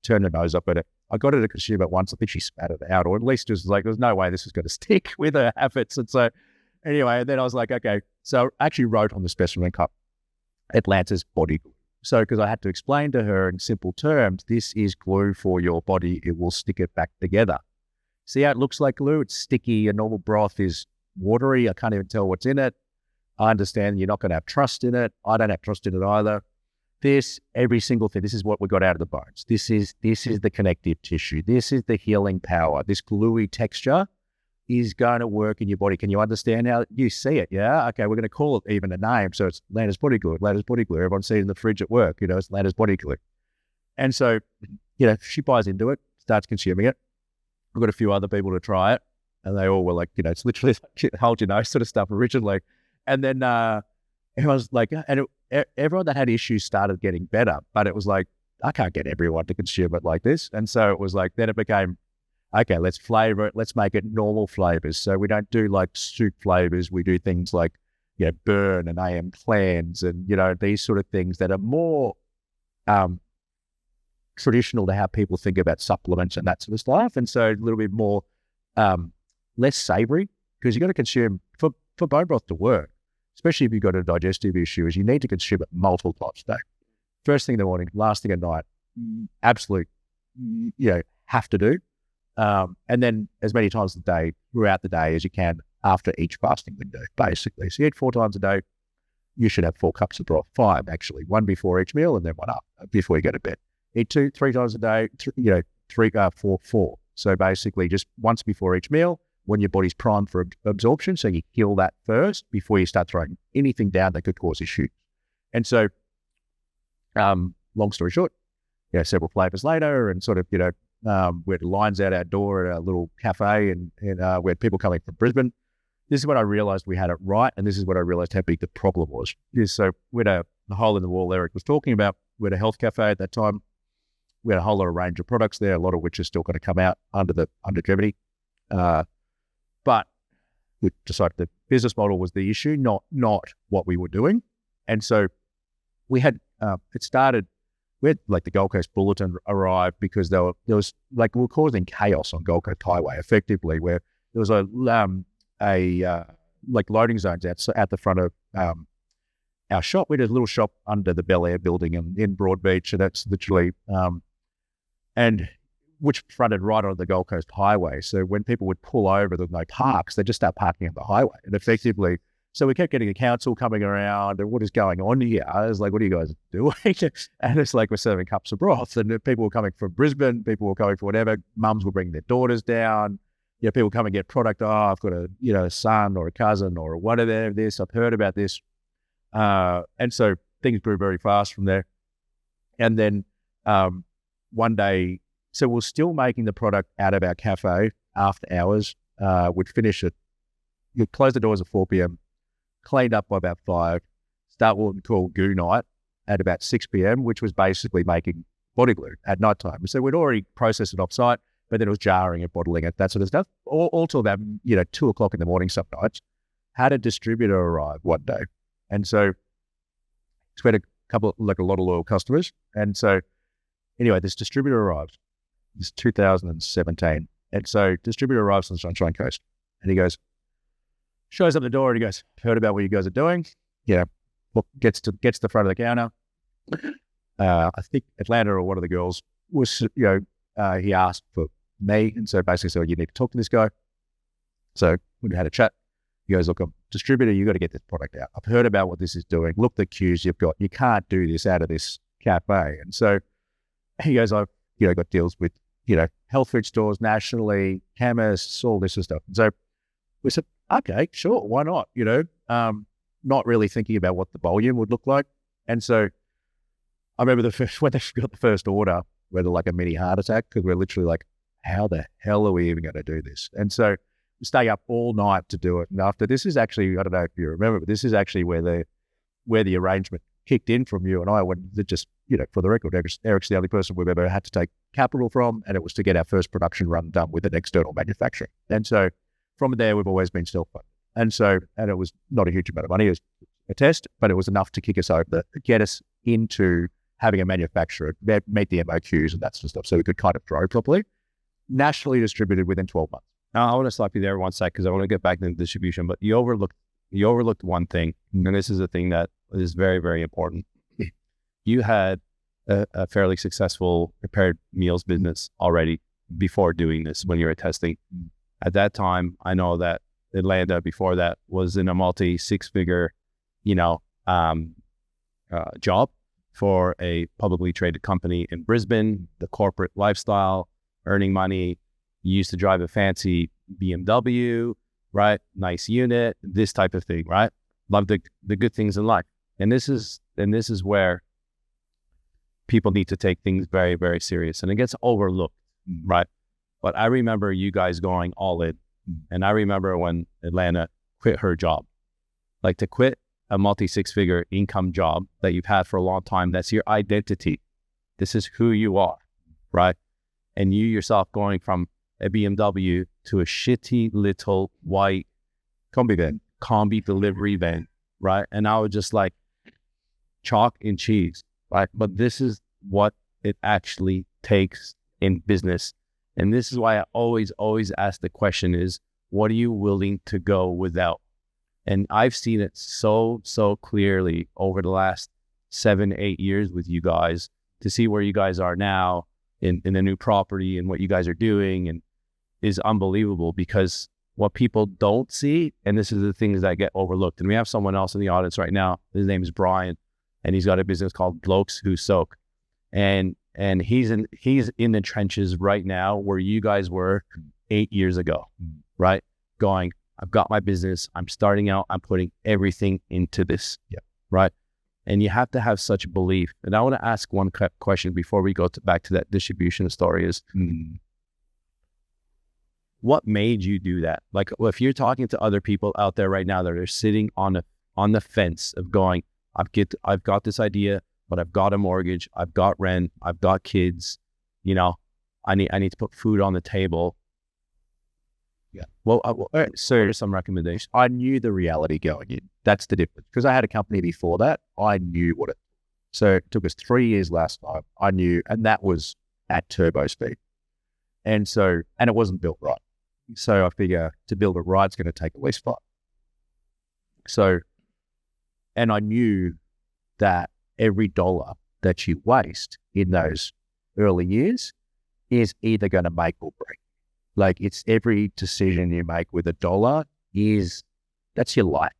turned her nose up at it. I got her to consume it once. I think she spat it out, or at least just there's no way this is going to stick with her habits. And so anyway, then I was like, okay. So I actually wrote on the specimen cup, Atlanta's Body Glue. So, because I had to explain to her in simple terms, this is glue for your body. It will stick it back together. See how it looks like glue? It's sticky. A normal broth is watery. I can't even tell what's in it. I understand you're not going to have trust in it. I don't have trust in it either. Every single thing, this is what we got out of the bones. This is the connective tissue. This is the healing power. This gluey texture is going to work in your body. Can you understand how you see it? Yeah. Okay. We're going to call it even a name. So it's Atlanta's Body Glue. Atlanta's Body Glue. Everyone sees it in the fridge at work. It's Atlanta's Body Glue. And so, she buys into it, starts consuming it. I've got a few other people to try it, and they all were like, it's literally hold your nose sort of stuff originally. And then everyone's like, everyone that had issues started getting better, but it was like, I can't get everyone to consume it like this. And so it was like, then it became, okay, let's flavor it. Let's make it normal flavors. So we don't do soup flavors. We do things like burn and AM cleanse and, these sort of things that are more traditional to how people think about supplements and that sort of stuff. And so a little bit more, less savory, because you've got to consume, for bone broth to work, especially if you've got a digestive issue, is you need to consume it multiple times a day. First thing in the morning, last thing at night, absolute, have to do. And then as many times a day, throughout the day as you can after each fasting window, basically. So you eat 4 times a day, you should have 4 cups of broth, 5 actually, 1 before each meal and then 1 up before you go to bed. Eat 2, 3 times a day, 4. So basically just once before each meal, when your body's primed for absorption, so you kill that first before you start throwing anything down that could cause issues. And so, long story short, several flavors later, and sort of, we had lines out our door at a little cafe, and we had people coming from Brisbane. This is when I realized we had it right, and this is when I realized how big the problem was. So we had the hole in the wall Eric was talking about. We had a health cafe at that time. We had a whole lot of range of products there, a lot of which are still going to come out under Gevity. But we decided the business model was the issue, not what we were doing. And so we had, we had like the Gold Coast Bulletin arrive because there was we were causing chaos on Gold Coast Highway effectively, where there was like loading zones at the front of our shop. We had a little shop under the Bel Air building in Broadbeach, and that's literally, and which fronted right on the Gold Coast Highway. So when people would pull over, there were no parks, they just start parking on the highway. And effectively, so we kept getting the council coming around, and what is going on here? I was like, what are you guys doing? And it's like, we're serving cups of broth. And people were coming from Brisbane, people were coming from whatever, mums were bringing their daughters down. People come and get product. Oh, I've got a son or a cousin or whatever this, I've heard about this. And so things grew very fast from there. And then one day, so we're still making the product out of our cafe after hours. We'd finish it. You'd close the doors at 4 p.m., cleaned up by about 5, start what we call goo night at about 6 p.m., which was basically making body glue at night time. So we'd already processed it off-site, but then it was jarring and bottling it, that sort of stuff, all till about 2 o'clock in the morning some nights. Had a distributor arrive one day. And so we had a lot of loyal customers. And so anyway, this distributor arrives. It's 2017. And so distributor arrives on the Sunshine Coast, and he shows up the door, and he goes, heard about what you guys are doing. Gets to the front of the counter. I think Atlanta or one of the girls was, he asked for me. And so basically said, you need to talk to this guy. So we had a chat. He goes, look, I'm a distributor, you got to get this product out. I've heard about what this is doing. Look, the queues you've got. You can't do this out of this cafe. And so he goes, I've got deals with, health food stores nationally, chemists, all this sort of stuff. And so we said, okay, sure, why not? Not really thinking about what the volume would look like. And so I remember when they got the first order, we had like a mini heart attack, because we're literally like, how the hell are we even going to do this? And so we stay up all night to do it. And after this is actually, I don't know if you remember, but this is actually where the arrangement kicked in from you and I, when it just, for the record, Eric's the only person we've ever had to take capital from, and it was to get our first production run done with an external manufacturer. And so from there, we've always been self-funded. And it was not a huge amount of money, it was a test, but it was enough to kick us over, get us into having a manufacturer, meet the MOQs and that sort of stuff, so we could kind of grow properly. Nationally distributed within 12 months. Now, I want to stop you there one sec, because I want to get back into distribution, but you overlooked one thing, and this is a thing that is very, very important. You had a fairly successful prepared meals business already before doing this, when you were testing. At that time, I know that Atlanta before that was in a multi-6-figure, job for a publicly traded company in Brisbane, the corporate lifestyle, earning money. You used to drive a fancy BMW, right? Nice unit, this type of thing, right? Love the good things in life. And this is where people need to take things very, very serious, and it gets overlooked, right? But I remember you guys going all in, and I remember when Atlanta quit her job. Like, to quit a multi-6-figure income job that you've had for a long time, that's your identity. This is who you are, right? And you yourself going from a BMW to a shitty little white combi delivery van right? And I was just like chalk and cheese, right? But this is what it actually takes in business. And this is why I always ask the question is, what are you willing to go without? And I've seen it so clearly over the last 7-8 years with you guys, to see where you guys are now in the new property and what you guys are doing, and is unbelievable, because what people don't see, and this is the things that get overlooked. And we have someone else in the audience right now. His name is Brian, and he's got a business called Blokes Who Soak. And he's in the trenches right now where you guys were 8 years ago, right? Going, I've got my business, I'm starting out, I'm putting everything into this, right? And you have to have such belief. And I want to ask one question before we go back to that distribution story is, what made you do that? Like, if you're talking to other people out there right now that are sitting on the fence of going, I've got this idea, but I've got a mortgage, I've got rent, I've got kids, you know, I need to put food on the table. Yeah. Well, so here's some recommendations. I knew the reality going in. That's the difference. Because I had a company before that, I knew what it. So it took us 3 years last time. I knew, and that was at turbo speed. And it wasn't built right. So I figure to build it right, it's going to take at least 5. So, and I knew that every dollar that you waste in those early years is either going to make or break. Like, it's every decision you make with $1 that's your life.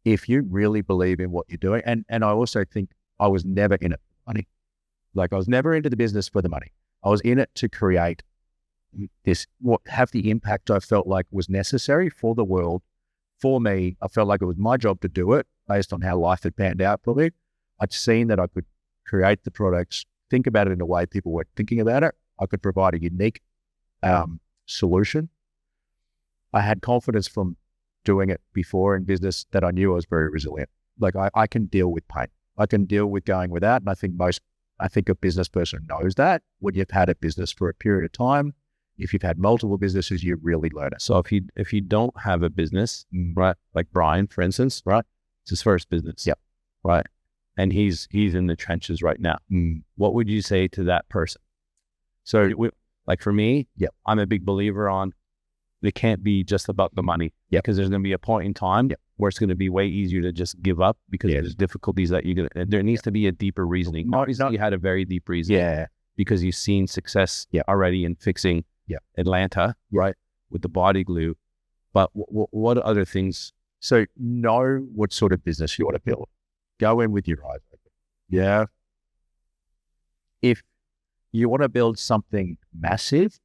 If you really believe in what you're doing, and I also think I was never in it for money. Like, I was never into the business for the money. I was in it to create have the impact I felt like was necessary for the world. For me, I felt like it was my job to do it based on how life had panned out for me. I'd seen that I could create the products, think about it in a way people weren't thinking about it. I could provide a unique solution. I had confidence from doing it before in business that I knew I was very resilient. Like, I can deal with pain. I can deal with going without. And I think a business person knows that when you've had a business for a period of time. If you've had multiple businesses, you really learn it. So if you don't have a business, right, like Brian, for instance, right, it's his first business. Yep. Right. And he's in the trenches right now. What would you say to that person? So like for me, I'm a big believer on, it can't be just about the money. Because there's going to be a point in time where it's going to be way easier to just give up because there's difficulties that there needs to be a deeper reasoning. Obviously, you had a very deep reasoning. Because you've seen success already in fixing Atlanta, right, with the body glue. But what other things? So know what sort of business you want to build. Go in with your eyes open. Yeah. If you want to build something massive,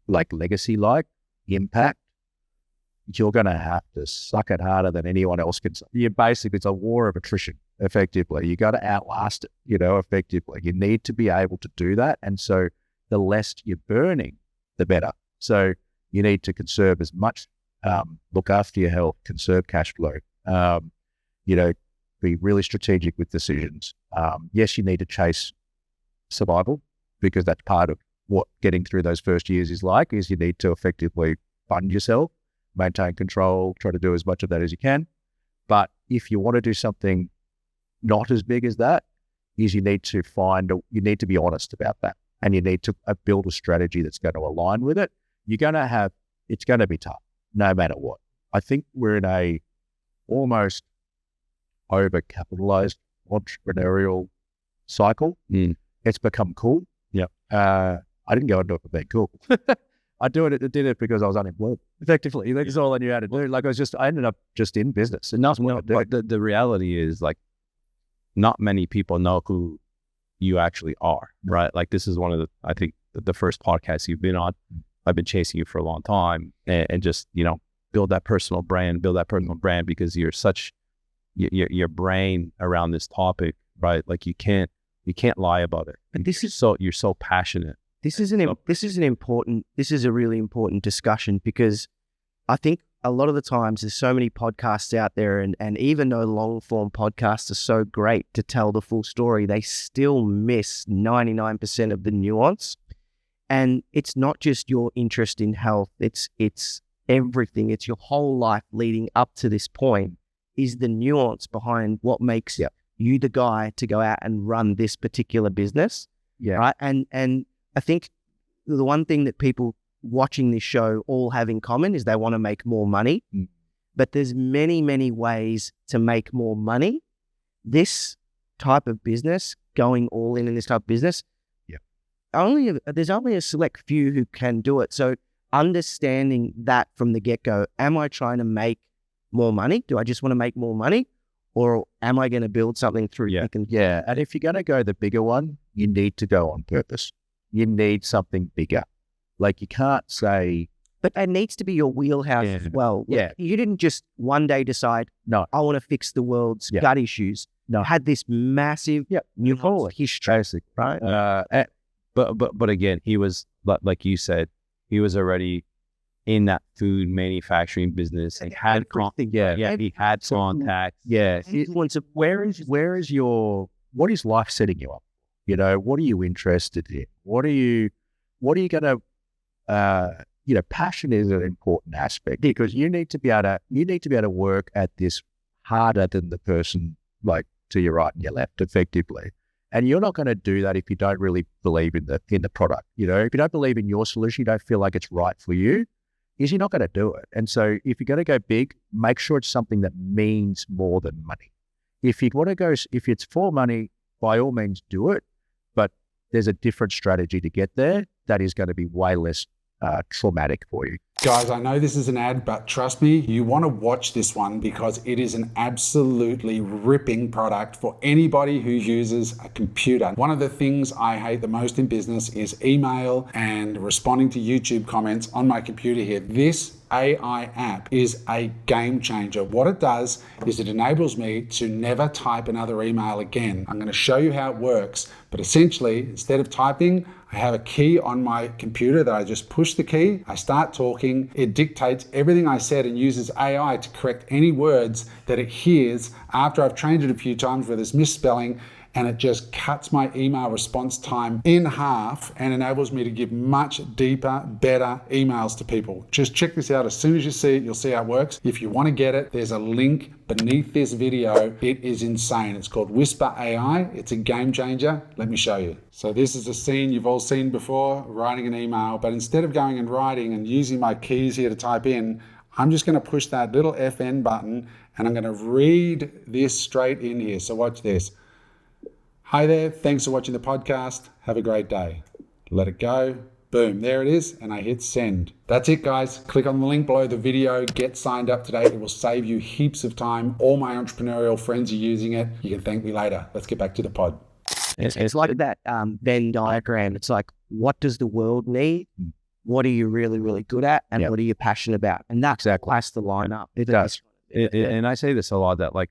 like legacy-like, impact, you're going to have to suck it harder than anyone else can. It's a war of attrition, effectively. You got to outlast it, effectively. You need to be able to do that. And so the less you're burning, the better. So you need to conserve as much, look after your health, conserve cash flow, be really strategic with decisions. Yes, you need to chase survival because that's part of what getting through those first years is like, is you need to effectively fund yourself, maintain control, try to do as much of that as you can. But if you want to do something not as big as that, is you need to be honest about that. And you need to build a strategy that's going to align with it. It's going to be tough, no matter what. I think we're in a almost over-capitalized entrepreneurial cycle. It's become cool. I didn't go into it for being cool. I did it because I was unemployed. Effectively, that's all I knew how to do. Like, I ended up just in business. And but the reality is, like, not many people know who you actually are, right? Like, this is one of the first podcasts you've been on. I've been chasing you for a long time, and just, build that personal brand because you're such, your brain around this topic, right? Like, you can't lie about it. And you're so passionate. This is a really important discussion, because I think a lot of the times there's so many podcasts out there, and even though long form podcasts are so great to tell the full story, they still miss 99% of the nuance. And it's not just your interest in health, it's everything. It's your whole life leading up to this point is the nuance behind what makes you the guy to go out and run this particular business. Yeah. Right. And I think the one thing that people watching this show all have in common is they want to make more money. But there's many, many ways to make more money. This type of business, going all in this type of business, there's only a select few who can do it. So understanding that from the get-go, am I trying to make more money? Do I just want to make more money? Or am I going to build something through? Yeah. And if you're going to go the bigger one, you need to go on purpose. You need something bigger. Like you can't say... But it needs to be your wheelhouse as well. Like, you didn't just one day decide, no, I want to fix the world's gut issues. No, had this massive new history, right? But again, he was, like you said, he was already in that food manufacturing business and had he had contacts. Where is your, what is life setting you up? You know, what are you interested in? What are you going to, passion is an important aspect because you need to be able to work at this harder than the person like to your right and your left effectively. And you're not going to do that if you don't really believe in the product. You know, if you don't believe in your solution, you don't feel like it's right for you, you're not going to do it. And so if you're going to go big, make sure it's something that means more than money. If you want to go, if it's for money, by all means do it. But there's a different strategy to get there that is going to be way less traumatic for you. Guys, I know this is an ad, but trust me, you want to watch this one because it is an absolutely ripping product for anybody who uses a computer. One of the things I hate the most in business is email and responding to YouTube comments on my computer here. This AI app is a game changer. What it does is it enables me to never type another email again. I'm going to show you how it works, but essentially, instead of typing, I have a key on my computer that I just push the key, I start talking, it dictates everything I said and uses AI to correct any words that it hears after I've trained it a few times where there's misspelling, and it just cuts my email response time in half and enables me to give much deeper, better emails to people. Just check this out. As soon as you see it, you'll see how it works. If you want to get it, there's a link beneath this video. It is insane. It's called Whisper AI. It's a game changer. Let me show you. So this is a scene you've all seen before, writing an email, but instead of going and writing and using my keys here to type in, I'm just going to push that little FN button and I'm going to read this straight in here. So watch this. Hi there, thanks for watching the podcast. Have a great day. Let it go. Boom, there it is, and I hit send. That's it, guys. Click on the link below the video. Get signed up today. It will save you heaps of time. All my entrepreneurial friends are using it. You can thank me later. Let's get back to the pod. It's like that Venn diagram. It's like, what does the world need? What are you really, really good at? And what are you passionate about? And that's exactly has to line up. It does. And I say this a lot, that like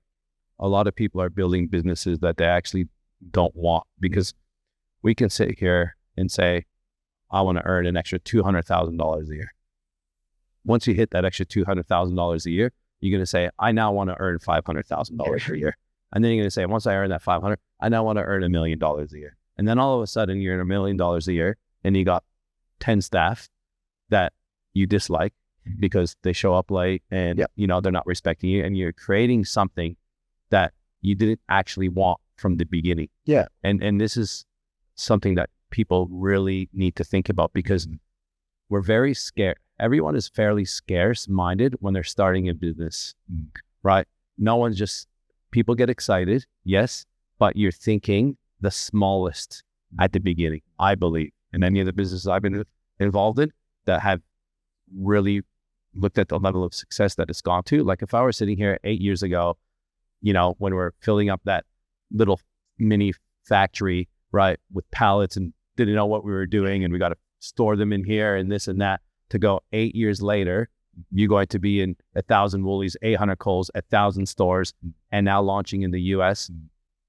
a lot of people are building businesses that they actually don't want, because we can sit here and say, I want to earn an extra $200,000 a year. Once you hit that extra $200,000 a year, you're going to say, I now want to earn $500,000 a year. And then you're going to say, once I earn that 500, I now want to earn $1 million a year. And then all of a sudden you're in $1 million a year and you got 10 staff that you dislike because they show up late and they're not respecting you, and you're creating something that you didn't actually want from the beginning. Yeah. And this is something that people really need to think about, because we're very scared. Everyone is fairly scarce minded when they're starting a business, right? No one's just, people get excited, yes, but you're thinking the smallest at the beginning, I believe. In any of the businesses I've been involved in that have really looked at the level of success that it's gone to. Like if I were sitting here 8 years ago, when we're filling up that little mini factory, right, with pallets and didn't know what we were doing, and we got to store them in here and this and that, to go 8 years later, you're going to be in 1,000 Woolies, 800 Kohl's, 1,000 stores, and now launching in the US.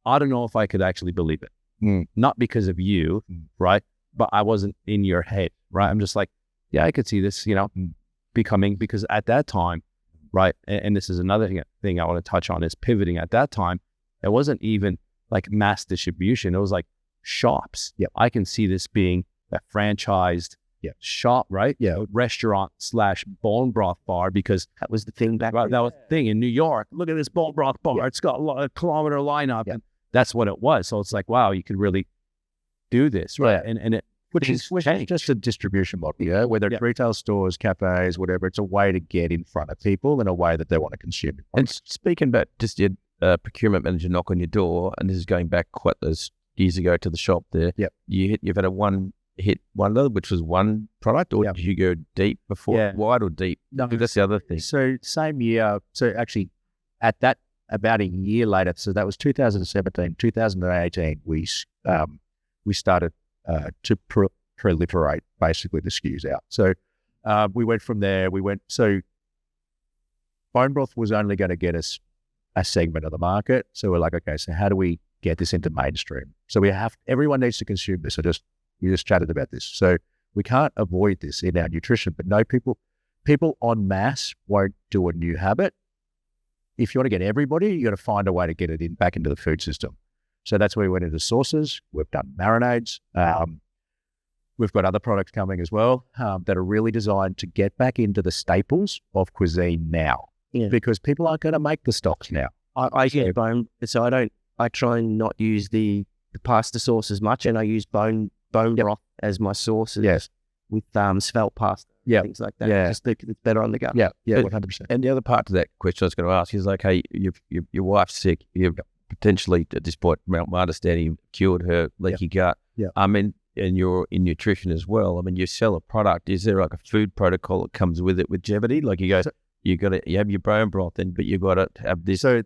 I don't know if I could actually believe it. Not because of you, right? But I wasn't in your head, right? I'm just like, yeah, I could see this, becoming, because at that time, right, and this is another thing I want to touch on, is pivoting. At that time, it wasn't even like mass distribution. It was like shops. I can see this being a franchised, shop, right? Yeah, restaurant / bone broth bar, because That was the thing back that then. was the thing in New York. Look at this bone broth bar. It's got a kilometer lineup, and that's what it was. So it's like, wow, you could really do this, right? And it Which is just a distribution model, whether it's retail stores, cafes, whatever. It's a way to get in front of people in a way that they want to consume it. And speaking about just your procurement manager knock on your door, and this is going back quite those years ago to the shop there. You've had a hit wonder, which was one product, or did you go deep before, wide or deep? No, that's the other thing. So same year. So actually, at that about a year later, so that was 2017, 2018. We started to proliferate basically the SKUs out. So we went from there. So bone broth was only going to get us a segment of the market. So we're like, okay, so how do we get this into mainstream? So everyone needs to consume this. You just chatted about this. So we can't avoid this in our nutrition, but no, people en masse won't do a new habit. If you want to get everybody, you got to find a way to get it back into the food system. So that's where we went into sauces. We've done marinades. We've got other products coming as well that are really designed to get back into the staples of cuisine now, because people aren't going to make the stocks now. I use bone, so I try and not use the pasta sauce as much, and I use bone broth as my sauces with svelte pasta, things like that. Just because it's better on the gut. 100%. And the other part to that question I was going to ask is like, hey, your wife's sick. You've potentially, at this point, my understanding, cured her leaky gut. I mean, and you're in nutrition as well. I mean, you sell a product. Is there like a food protocol that comes with it with Gevity? Like you have your bone broth in, but you got to have this. So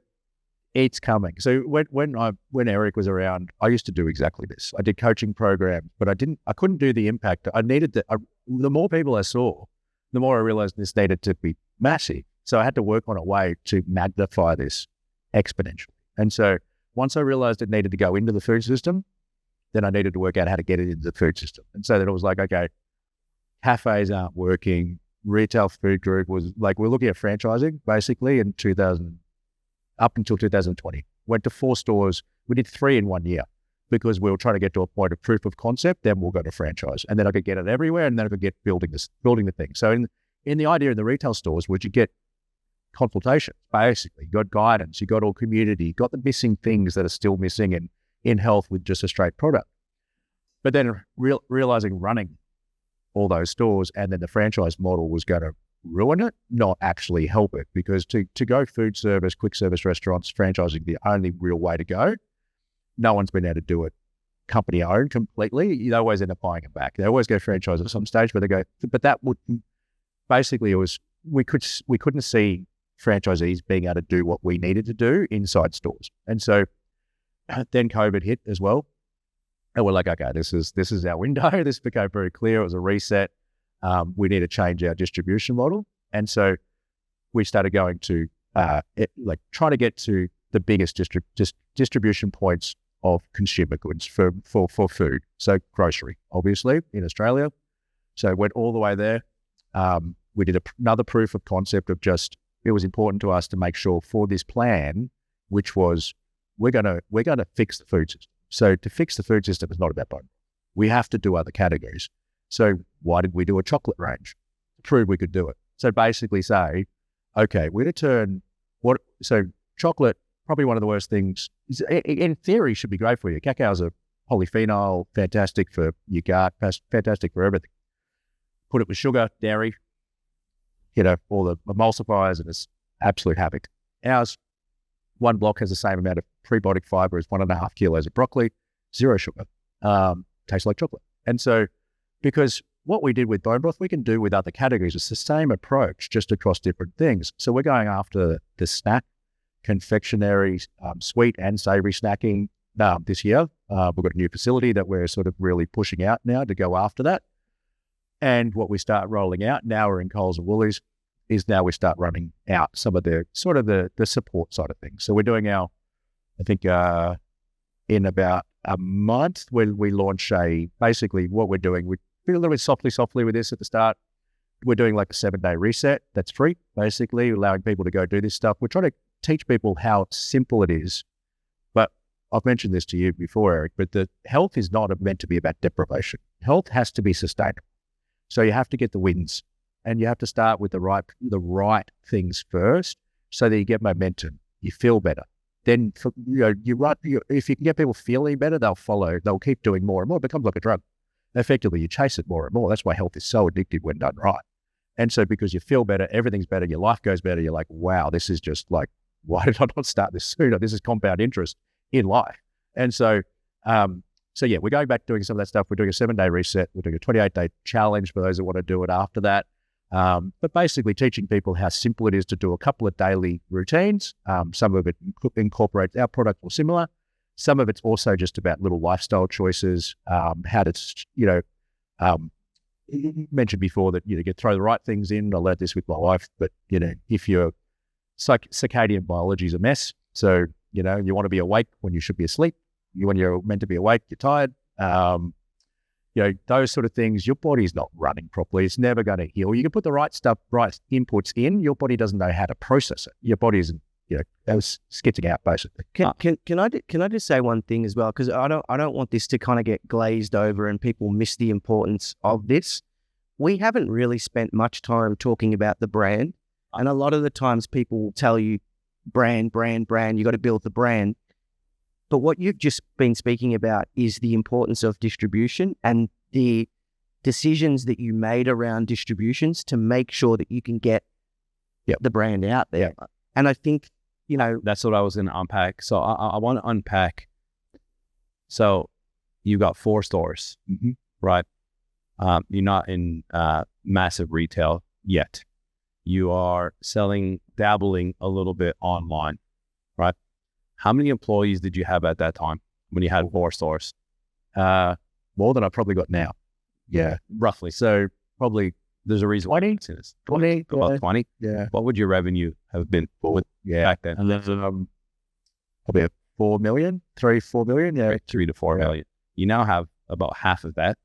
it's coming. So when Eric was around, I used to do exactly this. I did coaching programs, but I couldn't do the impact. I needed the more people I saw, the more I realized this needed to be massive. So I had to work on a way to magnify this exponentially. And so once I realized it needed to go into the food system, then I needed to work out how to get it into the food system. And so then it was like, okay, cafes aren't working. Retail food group was like, we're looking at franchising basically in 2000, up until 2020. Went to 4 stores. We did 3 in 1 year because we were trying to get to a point of proof of concept. Then we'll go to franchise, and then I could get it everywhere, and then I could get building the thing. So in the idea in the retail stores, would you get consultations? Basically, you got guidance, you got all community, you got the missing things that are still missing in health with just a straight product. But then realizing running all those stores and then the franchise model was going to ruin it, not actually help it, because to go food service, quick service restaurants, franchising the only real way to go. No one's been able to do it company owned completely. You always end up buying it back. They always go franchise at some stage, but they go, but that would basically, it was, we couldn't see franchisees being able to do what we needed to do inside stores. And so then COVID hit as well. And we're like, okay, this is our window. This became very clear. It was a reset. We need to change our distribution model. And so we started going to trying to get to the biggest distribution points of consumer goods for food. So grocery, obviously, in Australia. So went all the way there. We did another proof of concept of just, it was important to us to make sure for this plan, which was, we're gonna fix the food system. So to fix the food system is not about bone. We have to do other categories. So why did we do a chocolate range? To prove we could do it. So basically say, okay, we're going to so chocolate, probably one of the worst things, in theory should be great for you. Cacao is a polyphenol, fantastic for your gut, fantastic for everything. Put it with sugar, dairy, all the emulsifiers, and it's absolute havoc. Ours, one block has the same amount of prebiotic fiber as 1.5 kilos of broccoli, 0 sugar, tastes like chocolate. And so, because what we did with bone broth, we can do with other categories. It's the same approach, just across different things. So we're going after the snack, confectionery, sweet and savory snacking this year. We've got a new facility that we're sort of really pushing out now to go after that. And what we start rolling out, now we're in Coles and Woolies, is now we start running out some of the sort of the support side of things. So we're doing I think in about a month, when we launch basically what we're doing, we feel a little bit softly with this at the start. We're doing like a 7-day reset that's free, basically allowing people to go do this stuff. We're trying to teach people how simple it is. But I've mentioned this to you before, Eric, but the health is not meant to be about deprivation. Health has to be sustainable. So you have to get the wins, and you have to start with the right things first, so that you get momentum. You feel better. Then if you can get people feeling better, they'll follow. They'll keep doing more and more. It becomes like a drug. Effectively, you chase it more and more. That's why health is so addictive when done right. And so because you feel better, everything's better, your life goes better. You're like, wow, this is just like, why did I not start this sooner? This is compound interest in life. And so, yeah, we're going back doing some of that stuff. We're doing a 7-day reset. We're doing a 28-day challenge for those that want to do it after that. But basically teaching people how simple it is to do a couple of daily routines. Some of it incorporates our product or similar. Some of it's also just about little lifestyle choices, how to, you mentioned before that, you throw the right things in. I learned this with my wife, but, if your circadian biology is a mess, so, you want to be awake when you should be asleep. When you're meant to be awake, you're tired. Those sort of things, your body's not running properly. It's never going to heal. You can put the right stuff, right inputs in. Your body doesn't know how to process it. Your body isn't, skitting out basically. Can I just say one thing as well? Because I don't want this to kind of get glazed over and people miss the importance of this. We haven't really spent much time talking about the brand, and a lot of the times people will tell you brand. You got to build the brand. But what you've just been speaking about is the importance of distribution and the decisions that you made around distributions to make sure that you can get the brand out there. Yeah. And I think, that's what I was going to unpack. So I want to unpack. So you got 4 stores, right? You're not in massive retail yet. You are dabbling a little bit online, right? How many employees did you have at that time when you had 4 stores? More than I've probably got now. Yeah. Roughly. So probably there's a reason why it's 20. About 20. Yeah. What would your revenue have been back then? And then probably 4 million, 3-4 million. Yeah. 3 to 4 million. You now have about half of that.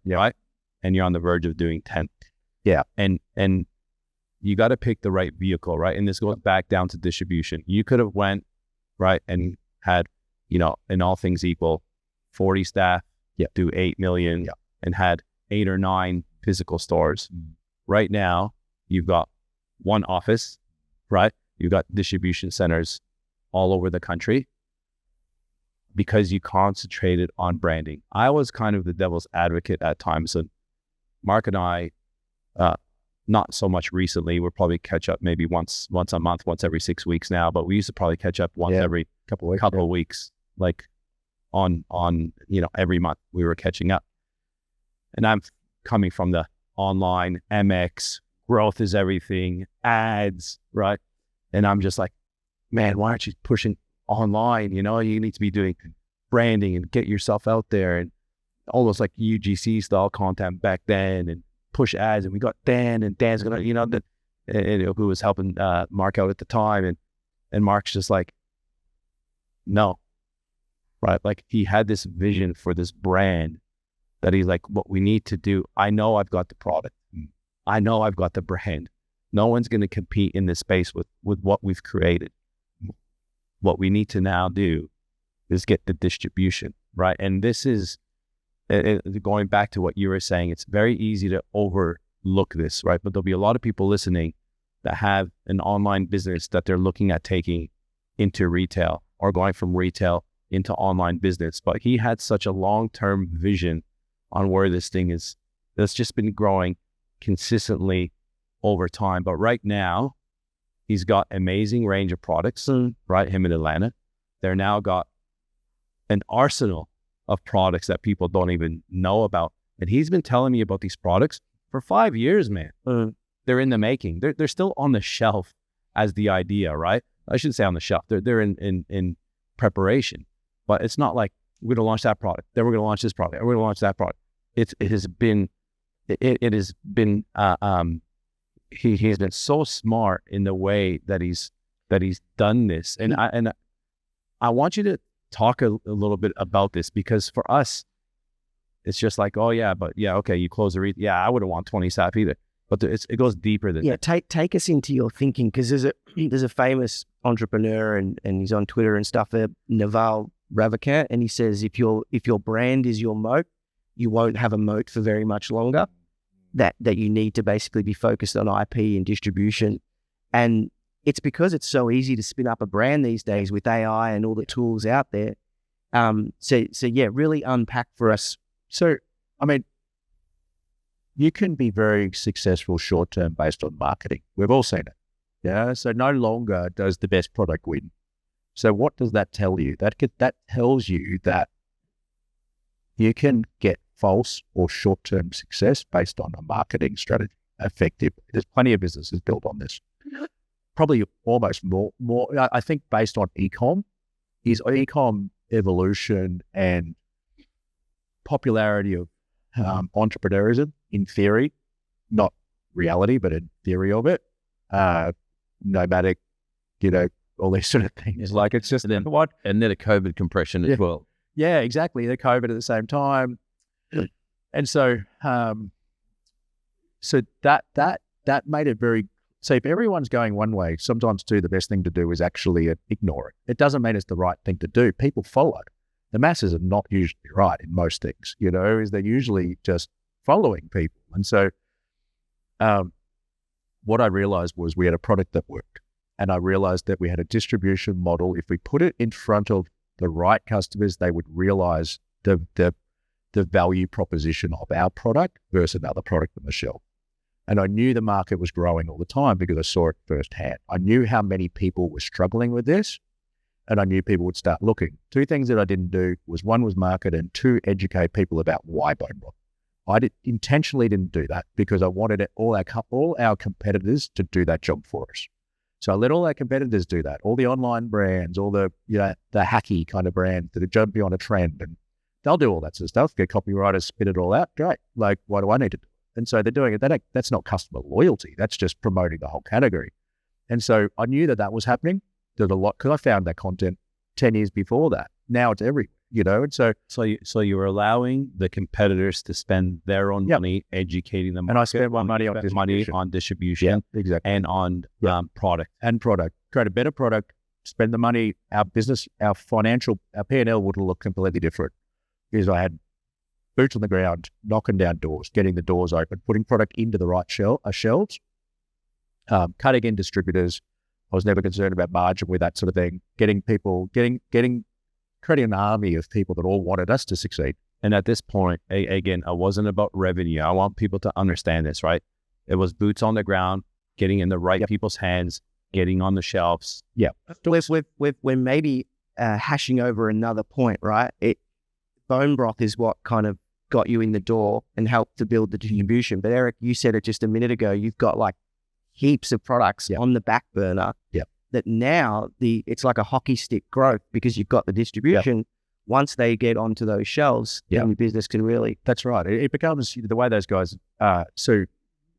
Yeah. Right? And you're on the verge of doing 10. Yeah. And you got to pick the right vehicle, right? And this goes back down to distribution. You could have went, right, and had, in all things equal, 40 staff, do 8 million, and had 8 or 9 physical stores. Right now, you've got 1 office, right? You've got distribution centers all over the country because you concentrated on branding. I was kind of the devil's advocate at times, and Mark and I, not so much recently. We'll probably catch up maybe once a month, once every 6 weeks now. But we used to probably catch up once every couple of weeks, like on every month we were catching up. And I'm coming from the online MX, growth is everything, ads, right? And I'm just like, man, why aren't you pushing online? You need to be doing branding and get yourself out there, and almost like UGC style content back then, and push ads. And we got Dan, and Dan's gonna, who was helping Mark out at the time, and Mark's just like, no, right? Like he had this vision for this brand that he's like, what we need to do. I know I've got the product. I know I've got the brand. No one's going to compete in this space with what we've created. What we need to now do is get the distribution, right? And this is, going back to what you were saying, it's very easy to overlook this, right? But there'll be a lot of people listening that have an online business that they're looking at taking into retail or going from retail into online business. But he had such a long-term vision on where this thing is. That's just been growing consistently over time. But right now, he's got amazing range of products, right? Him in Atlanta. They're now got an arsenal of products that people don't even know about. And he's been telling me about these products for 5 years, man. They're in the making. They're still on the shelf as the idea, right? I shouldn't say on the shelf. They're in preparation. But it's not like we're going to launch that product, then we're going to launch this product, and we're going to launch that product. It has been he's been so smart in the way that he's done this. And I want you to talk a little bit about this, because for us, it's just like, oh yeah, but yeah, okay, you close the I wouldn't want 20 staff either. But it goes deeper than that. Take us into your thinking, because there's a famous entrepreneur and he's on Twitter and stuff, Naval Ravikant, and he says if your brand is your moat, you won't have a moat for very much longer. that you need to basically be focused on IP and distribution. And it's because it's so easy to spin up a brand these days with AI and all the tools out there. So yeah, really unpack for us. So, I mean, you can be very successful short-term based on marketing. We've all seen it. Yeah. So no longer does the best product win. So what does that tell you? That tells you that you can get false or short-term success based on a marketing strategy. Effective. There's plenty of businesses built on this. Probably almost more. I think based on e-com evolution and popularity of entrepreneurism in theory, not reality, but in theory of it. Nomadic, all these sort of things. Like it's just and then a COVID compression as well. Yeah, exactly. The COVID at the same time, and so that made it very. So if everyone's going one way, sometimes too, the best thing to do is actually ignore it. It doesn't mean it's the right thing to do. People follow. The masses are not usually right in most things. Is they're usually just following people. And so, what I realized was we had a product that worked. And I realized that we had a distribution model. If we put it in front of the right customers, they would realize the value proposition of our product versus another product on the shelf. And I knew the market was growing all the time because I saw it firsthand. I knew how many people were struggling with this, and I knew people would start looking. Two things that I didn't do was, one was market, and two, educate people about why bone broth. I intentionally didn't do that because I wanted all our competitors to do that job for us. So I let all our competitors do that, all the online brands, all the hacky kind of brands that are jumping on a trend, and they'll do all that sort of stuff. Get copywriters, spit it all out. Great. Like, why do I need to do it? And so they're doing it. That's not customer loyalty. That's just promoting the whole category. And so I knew that was happening. There's a lot, because I found that content 10 years before that. Now it's everywhere, And so you were allowing the competitors to spend their own money educating them. And I spent my money on distribution. Yeah, exactly. And on product. Create a better product, spend the money. Our business, our P&L would look completely different because I had boots on the ground, knocking down doors, getting the doors open, putting product into the right shelves, cutting in distributors. I was never concerned about margin with that sort of thing. Creating an army of people that all wanted us to succeed. And at this point, again, it wasn't about revenue. I want people to understand this, right? It was boots on the ground, getting in the right people's hands, getting on the shelves. Yeah. We're maybe hashing over another point, right? Bone broth is what kind of got you in the door and helped to build the distribution. But Eric, you said it just a minute ago, you've got like heaps of products on the back burner that now it's like a hockey stick growth because you've got the distribution. Yep. Once they get onto those shelves, then your business can really... That's right. It becomes the way those guys... So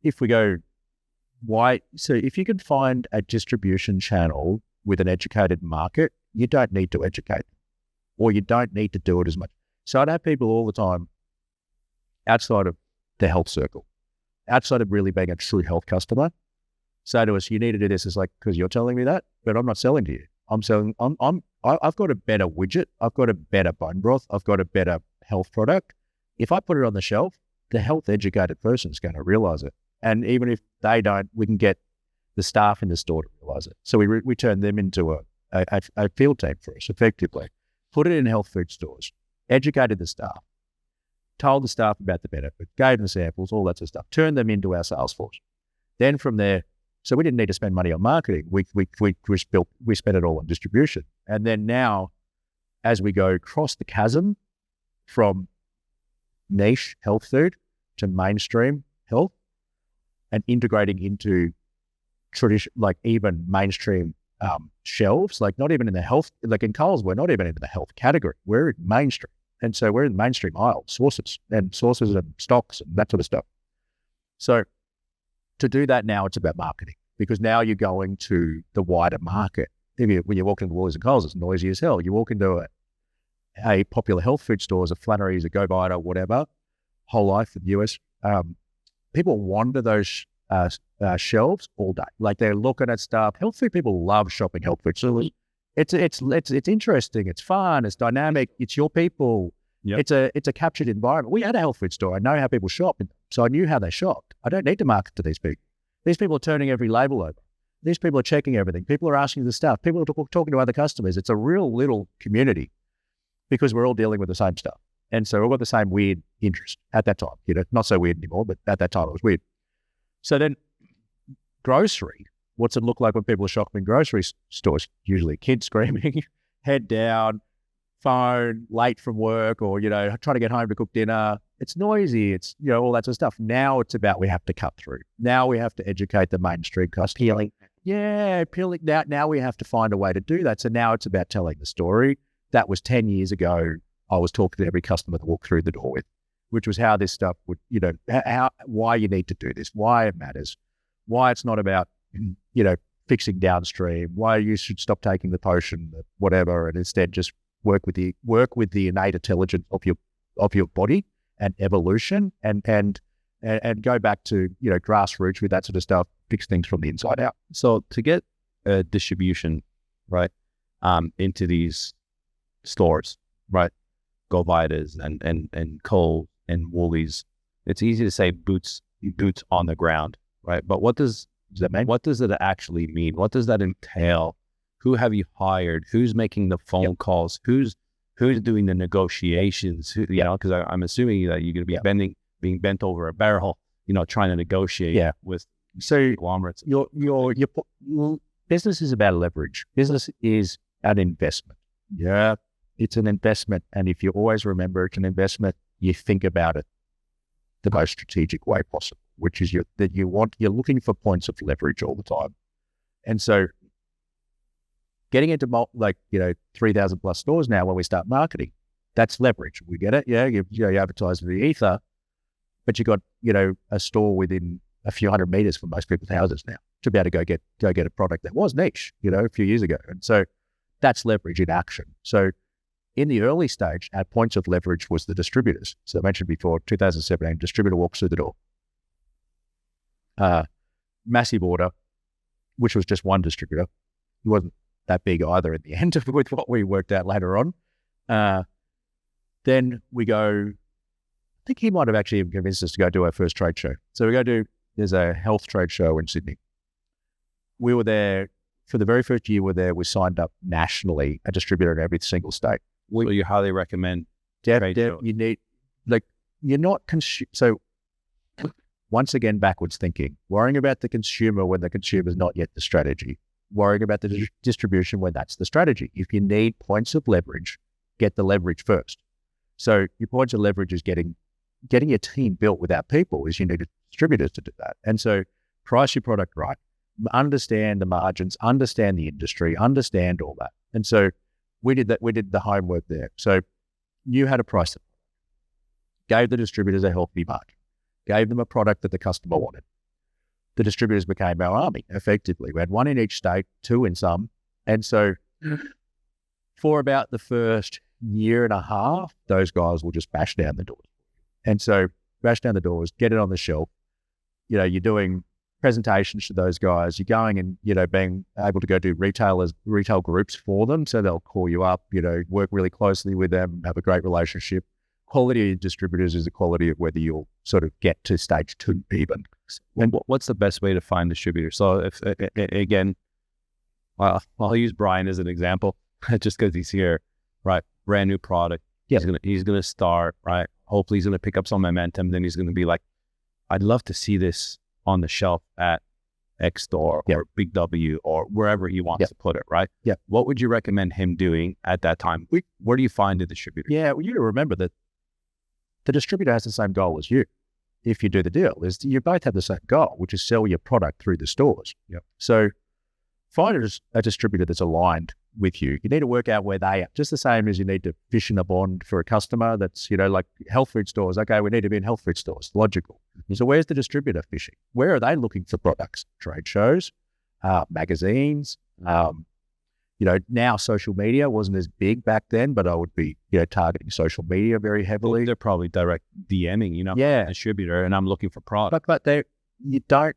if we go... So if you can find a distribution channel with an educated market, you don't need to educate them, or you don't need to do it as much. So I'd have people all the time outside of the health circle, outside of really being a true health customer, say to us, you need to do this. It's like, because you're telling me that, but I'm not selling to you. I've got a better widget. I've got a better bone broth. I've got a better health product. If I put it on the shelf, the health educated person is going to realize it. And even if they don't, we can get the staff in the store to realize it. So we turn them into a field team for us effectively, put it in health food stores, educated the staff, told the staff about the benefit, gave them samples, all that sort of stuff, turned them into our sales force. Then from there, so we didn't need to spend money on marketing. We spent it all on distribution. And then now, as we go across the chasm from niche health food to mainstream health and integrating into tradition, like even mainstream shelves, like not even in the health, like in Coles, we're not even in the health category. We're in mainstream. And so we're in the mainstream aisle, sources and stocks and that sort of stuff. So to do that now, it's about marketing, because now you're going to the wider market. When you walk into Woolworths and Coles, it's noisy as hell. You walk into a popular health food stores, a Flannery's, a Go Biter, whatever, Whole Life in the US, people wander those shelves all day. Like they're looking at stuff. Health food people love shopping health food stores. It's interesting. It's fun. It's dynamic. It's your people. Yep. It's a captured environment. We had a health food store. I know how people shop. So I knew how they shopped. I don't need to market to these people. These people are turning every label over. These people are checking everything. People are asking the stuff. People are talking to other customers. It's a real little community because we're all dealing with the same stuff. And so we've got the same weird interest at that time. Not so weird anymore, but at that time it was weird. So then grocery, what's it look like when people are shopping in grocery stores? Usually kids screaming, head down, phone, late from work, or, trying to get home to cook dinner. It's noisy. It's, all that sort of stuff. Now it's about we have to cut through. Now we have to educate the mainstream customer. Peeling. Yeah, peeling. Now we have to find a way to do that. So now it's about telling the story. That was 10 years ago. I was talking to every customer that walked through the door with, which was how this stuff would, why you need to do this, why it matters, why it's not about, fixing downstream, why you should stop taking the potion, whatever, and instead just work with the innate intelligence of your body and evolution, and go back to grassroots with that sort of stuff, fix things from the inside out. So to get a distribution, right, into these stores, right, Govitas and Coles and Woolies, it's easy to say boots on the ground, right? But what does that mean? What does it actually mean? What does that entail? Who have you hired? Who's making the phone calls? Who's doing the negotiations? Because I'm assuming that you're going to be being bent over a barrel, trying to negotiate with conglomerates. Your business is about leverage. Business is an investment. Yeah, it's an investment, and if you always remember it's an investment, you think about it the most strategic way possible, which is you're looking for points of leverage all the time, and so. Getting into 3,000 plus stores now when we start marketing, that's leverage. We get it. Yeah, you advertise with the ether, but you got a store within a few hundred meters from most people's houses now to be able to go get a product that was niche, a few years ago. And so that's leverage in action. So in the early stage, our points of leverage was the distributors. So I mentioned before, 2017, distributor walks through the door. Massive order, which was just one distributor. He wasn't that big either in the end with what we worked out later on. Then we go, I think he might have actually convinced us to go do our first trade show. So there's a health trade show in Sydney. We were there for the very first year we signed up nationally, a distributor in every single state. So you highly recommend trade shows. You need, you're not, so once again, backwards thinking, worrying about the consumer when the consumer's not yet the strategy. Worrying about the distribution when that's the strategy. If you need points of leverage, get the leverage first. So your points of leverage is getting your team built without people is you need distributors to do that. And so price your product right, understand the margins, understand the industry, understand all that. And so we did that. We did the homework there. So you had a price, gave the distributors a healthy margin, gave them a product that the customer wanted. The distributors became our army, effectively. We had one in each state, two in some. And so for about the first year and a half, those guys will just bash down the doors. And so bash down the doors, get it on the shelf. You're doing presentations to those guys. You're going and, being able to go do retail groups for them. So they'll call you up, work really closely with them, have a great relationship. Quality of distributors is the quality of whether you'll sort of get to stage 2 even. And what's the best way to find distributors? So if, again, I'll use Brian as an example, just because he's here, right? Brand new product. Yeah. He's gonna start, right? Hopefully he's gonna pick up some momentum. Then he's gonna be like, I'd love to see this on the shelf at X store or Big W or wherever he wants to put it, right? Yeah. What would you recommend him doing at that time? Where do you find a distributor? Yeah, well, you remember that the distributor has the same goal as you. If you do the deal, is you both have the same goal, which is sell your product through the stores. Yep. So find a distributor that's aligned with you. You need to work out where they are, just the same as you need to fish in a bond for a customer that's, like health food stores. Okay, we need to be in health food stores. Logical. Mm-hmm. So where's the distributor fishing? Where are they looking for products? Trade shows, magazines. Now social media wasn't as big back then, but I would be, targeting social media very heavily. They're probably direct DMing, a distributor, and I'm looking for product. But you don't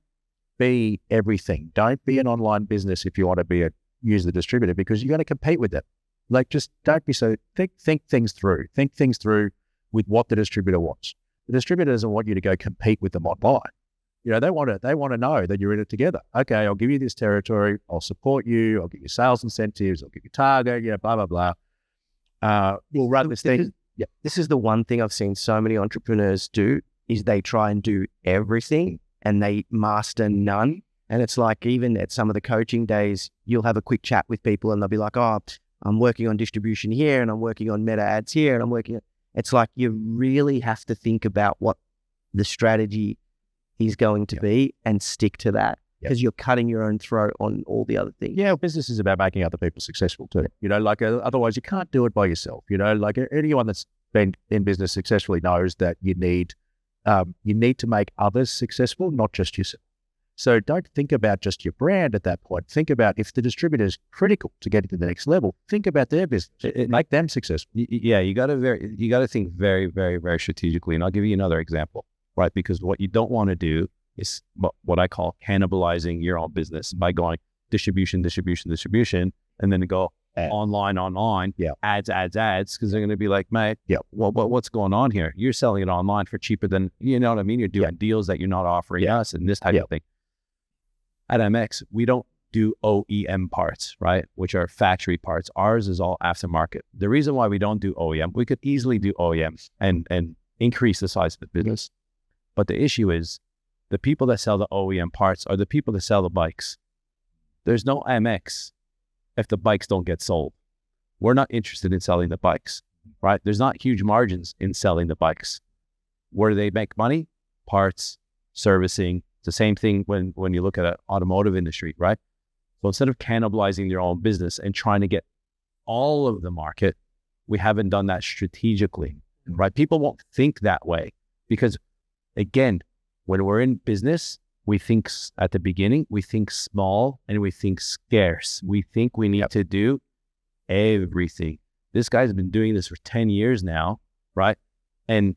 be everything. Don't be an online business if you want to use the distributor, because you're going to compete with them. Just don't be so, think things through. Think things through with what the distributor wants. The distributor doesn't want you to go compete with them online. They want to know that you're in it together. Okay, I'll give you this territory. I'll support you. I'll give you sales incentives. I'll give you target. Blah blah blah. We'll run this thing. This is the one thing I've seen so many entrepreneurs do is they try and do everything and they master none. And it's like even at some of the coaching days, you'll have a quick chat with people and they'll be like, oh, I'm working on distribution here and I'm working on meta ads here and I'm working. It's like you really have to think about what the strategy is going to be and stick to that because you're cutting your own throat on all the other things. Yeah, business is about making other people successful too. Otherwise you can't do it by yourself. Like anyone that's been in business successfully knows that you need to make others successful, not just yourself. So don't think about just your brand at that point. Think about if the distributor is critical to getting to the next level, think about their business. Make them successful. Yeah, you got to think very, very, very strategically. And I'll give you another example. Right, because what you don't want to do is what I call cannibalizing your own business by going distribution, and then go online, ads, because they're going to be like, mate, what's going on here? You're selling it online for cheaper than, you know what I mean? You're doing deals that you're not offering us and this type of thing. At MX, we don't do OEM parts, right, which are factory parts. Ours is all aftermarket. The reason why we don't do OEM, we could easily do OEM and increase the size of the business. But the issue is the people that sell the OEM parts are the people that sell the bikes. There's no MX if the bikes don't get sold. We're not interested in selling the bikes, right? There's not huge margins in selling the bikes. Where do they make money? Parts, servicing. It's the same thing when you look at the automotive industry, right? So instead of cannibalizing their own business and trying to get all of the market, we haven't done that strategically, right? People won't think that way because again, when we're in business, we think at the beginning, we think small and we think scarce. We think we need to do everything. This guy's been doing this for 10 years now, right? And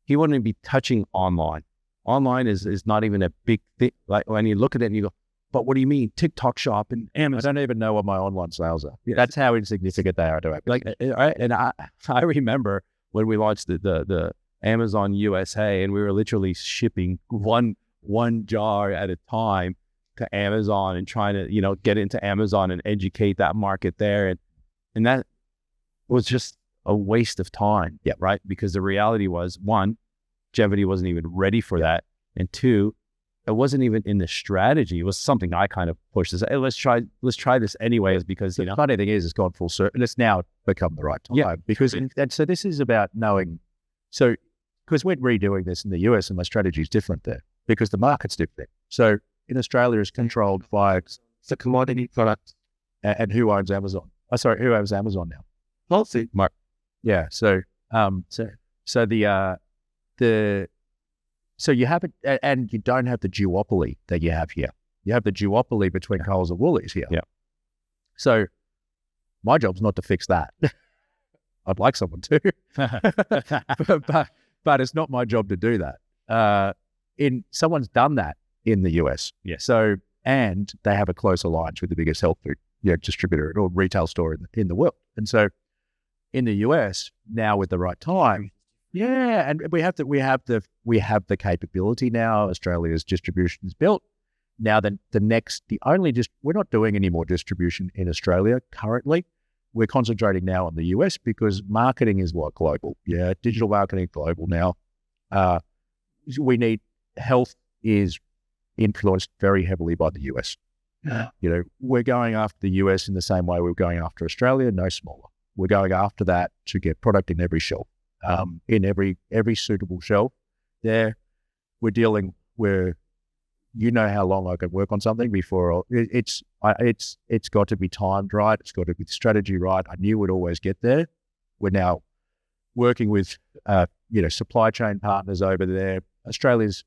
he wouldn't be touching online. Online is not even a big thing. Like when you look at it and you go, but what do you mean? TikTok shop and Amazon. I don't even know what my online sales are. Yeah. That's how insignificant they are to it. And I remember when we launched the Amazon USA, and we were literally shipping one jar at a time to Amazon and trying to, get into Amazon and educate that market there. And that was just a waste of time, right? Because the reality was, one, Gevity wasn't even ready for that. And two, it wasn't even in the strategy. It was something I kind of pushed to say, hey, let's try this anyways, because, the funny thing is it's gone full circle. It's now become the right time. Yeah. And so this is about knowing, because we're redoing this in the US and my strategy is different there because the market's different. So in Australia it's controlled by the commodity product and who owns Amazon? Who owns Amazon now? Policy. Mark. Yeah. So you have it, and you don't have the duopoly that you have here. You have the duopoly between Coles and Woolies here. Yeah. So my job's not to fix that. I'd like someone to, but it's not my job to do that. Someone's done that in the US. Yeah. So, and they have a close alliance with the biggest health food distributor or retail store in the world. And so in the US now with the right time, and we have the capability now. Australia's distribution is built. Now we're not doing any more distribution in Australia currently. We're concentrating now on the US because marketing is global. Yeah, digital marketing global now. Health is influenced very heavily by the US. We're going after the US in the same way we're going after Australia, no smaller. We're going after that to get product in every shelf, in every suitable shelf. There, we're dealing where how long I could work on something before it's got to be timed right. It's got to be the strategy right. I knew we'd always get there. We're now working with supply chain partners over there. Australia's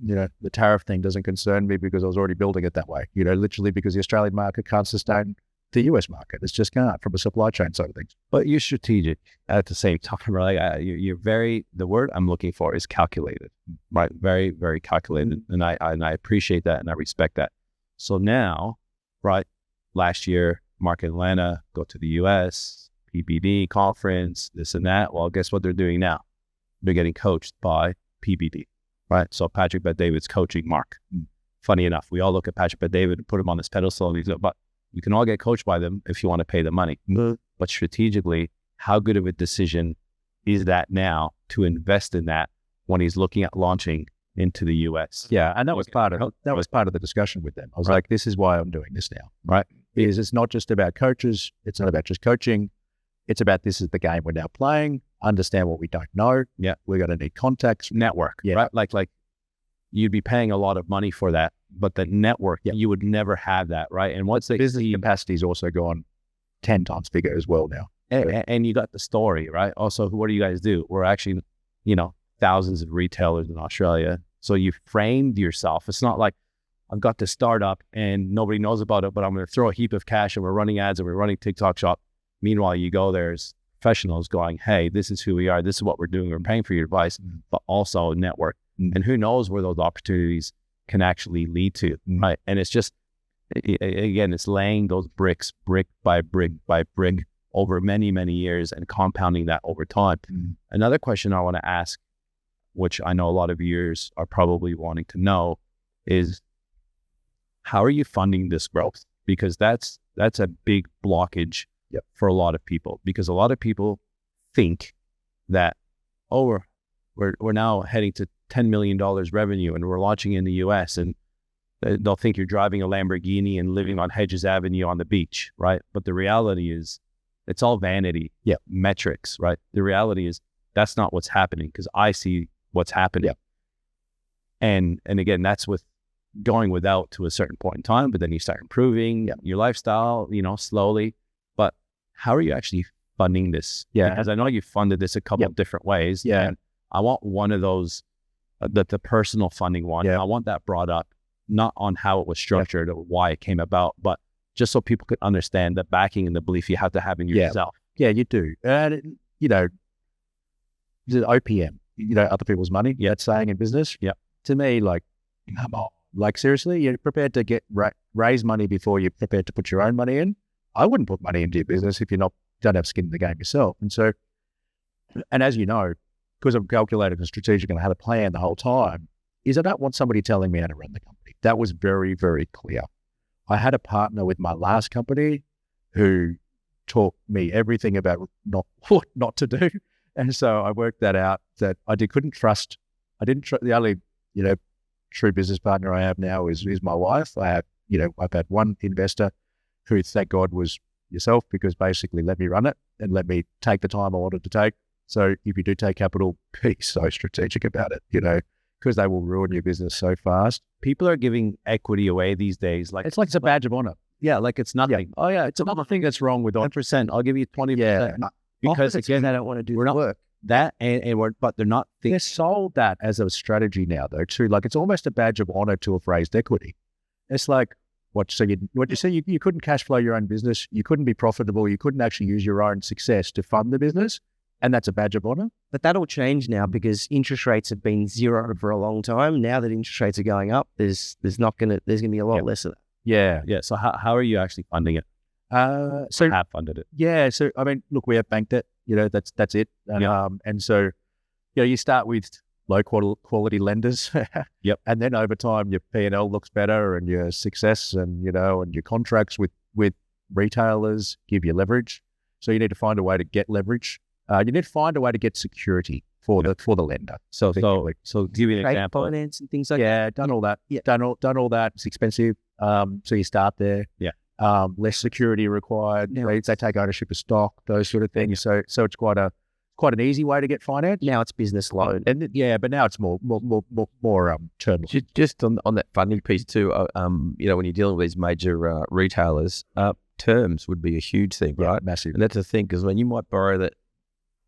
the tariff thing doesn't concern me because I was already building it that way, literally because the Australian market can't sustain the US market. It's just can't from a supply chain side of things. But you're strategic at the same time, right? You're the word I'm looking for is calculated, right? Very, very calculated. And I appreciate that and I respect that. So now, right, last year, Mark in Atlanta, go to the US, PBD conference, this and that. Well, guess what they're doing now? they're getting coached by PBD, right? So Patrick Bet-David's coaching Mark. Funny enough, we all look at Patrick Bet-David and put him on this pedestal, and but you can all get coached by them if you want to pay the money. But strategically, how good of a decision is that now to invest in that when he's looking at launching into the US? Yeah, and that was part of the discussion with them. I was like, this is why I'm doing this now, right? Because it's not just about coaches. It's not about just coaching. It's about, this is the game we're now playing. Understand what we don't know. Yeah, we're going to need contacts, network. Yeah, right? Like you'd be paying a lot of money for that, but the network, you would never have that, right? And once the business capacity has also gone 10 times bigger as well now. And you got the story, right? Also, what do you guys do? We're actually, thousands of retailers in Australia. So you framed yourself. It's not like I've got this startup and nobody knows about it, but I'm going to throw a heap of cash and we're running ads and we're running TikTok shop. Meanwhile, you go there's professionals going, hey, this is who we are. This is what we're doing. We're paying for your advice, but also network. And who knows where those opportunities can actually lead to, right? And it's just, again, it's laying those bricks, brick by brick by brick over many, many years and compounding that over time. Another question I want to ask, which I know a lot of viewers are probably wanting to know, is how are you funding this growth? Because that's a big blockage for a lot of people, because a lot of people think that, we're now heading to $10 million revenue and we're launching in the US, and they'll think you're driving a Lamborghini and living on Hedges Avenue on the beach, right? But the reality is it's all vanity, metrics, right? The reality is that's not what's happening, because I see what's happening. And again, that's with going without to a certain point in time, but then you start improving your lifestyle, slowly. But how are you actually funding this? Because I know you funded this a couple of different ways. And I want one of those, the personal funding one. I want that brought up, not on how it was structured or why it came about, but just so people could understand the backing and the belief you have to have in yourself. Yeah, you do. And, OPM, other people's money, that's saying in business. To me, like, come on. Like, seriously, you're prepared to raise money before you're prepared to put your own money in? I wouldn't put money into your business if don't have skin in the game yourself. And so, and as you know, because I'm calculated and strategic and I had a plan the whole time, is I don't want somebody telling me how to run the company. That was very, very clear. I had a partner with my last company who taught me everything about what not to do. And so I worked that out, that I didn't trust. The only, true business partner I have now is my wife. I have, I've had one investor who, thank God, was yourself, because basically let me run it and let me take the time I wanted to take. So if you do take capital, be so strategic about it, because they will ruin your business so fast. People are giving equity away these days. Like it's a badge of honor. Yeah, like it's nothing. Oh yeah, it's another thing that's wrong with 10%. I'll give you 20%. Because again, they don't want to do the work. But they're not. They're sold that as a strategy now, though. Too, like it's almost a badge of honor to have raised equity. It's like you couldn't cash flow your own business, you couldn't be profitable, you couldn't actually use your own success to fund the business, and that's a badge of honor. But that'll change now, because interest rates have been zero for a long time. Now that interest rates are going up, there's gonna be a lot less of that. Yeah. So how are you actually funding it? So have funded it. Yeah. So I mean, look, we have bank debt. That's it. And and so you start with low quality lenders. And then over time, your P&L looks better, and your success, and and your contracts with retailers give you leverage. So you need to find a way to get leverage. You need to find a way to get security for the lender. So give you an example. Finance and things like that. Yeah, done all that. Yeah, done all that. It's expensive. So you start there. Yeah. Less security required. They take ownership of stock, those sort of things. So it's quite an easy way to get finance. Now it's business loan. And but now it's more term. Just on that funding piece too. When you're dealing with these major retailers, terms would be a huge thing, right? Massive. And that's the thing, because when you might borrow that,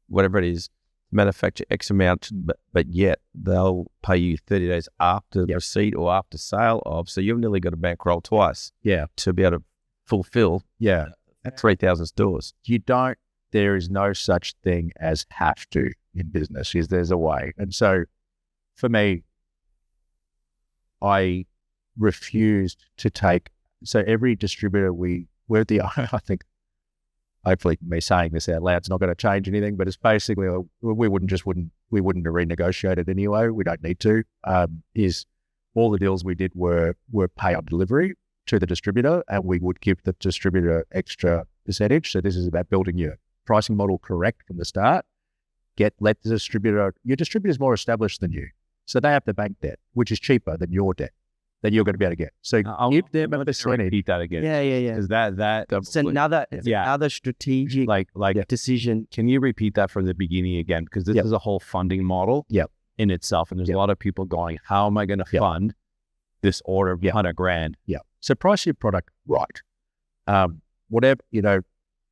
whatever it is, manufacture X amount, but yet they'll pay you 30 days after receipt or after sale of. So you've nearly got to bankroll twice. To be able to fulfill 3,000 stores. There is no such thing as have to in business. There's a way. And so for me, I refused to take, so every distributor we're the, I think hopefully me saying this out loud is not going to change anything, but it's basically we wouldn't have renegotiated anyway. We don't need to. Is all the deals we did were pay on delivery to the distributor, and we would give the distributor extra percentage. So this is about building your pricing model correct from the start. Let the distributor, your distributor is more established than you, so they have the bank debt, which is cheaper than your debt that you're going to be able to get. So give them a percentage. Repeat that again. Yeah. Because that It's another strategic decision. Can you repeat that from the beginning again? Because this is a whole funding model in itself, and there's a lot of people going, "How am I going to fund this order of $100,000?" Yeah. So price your product right. Whatever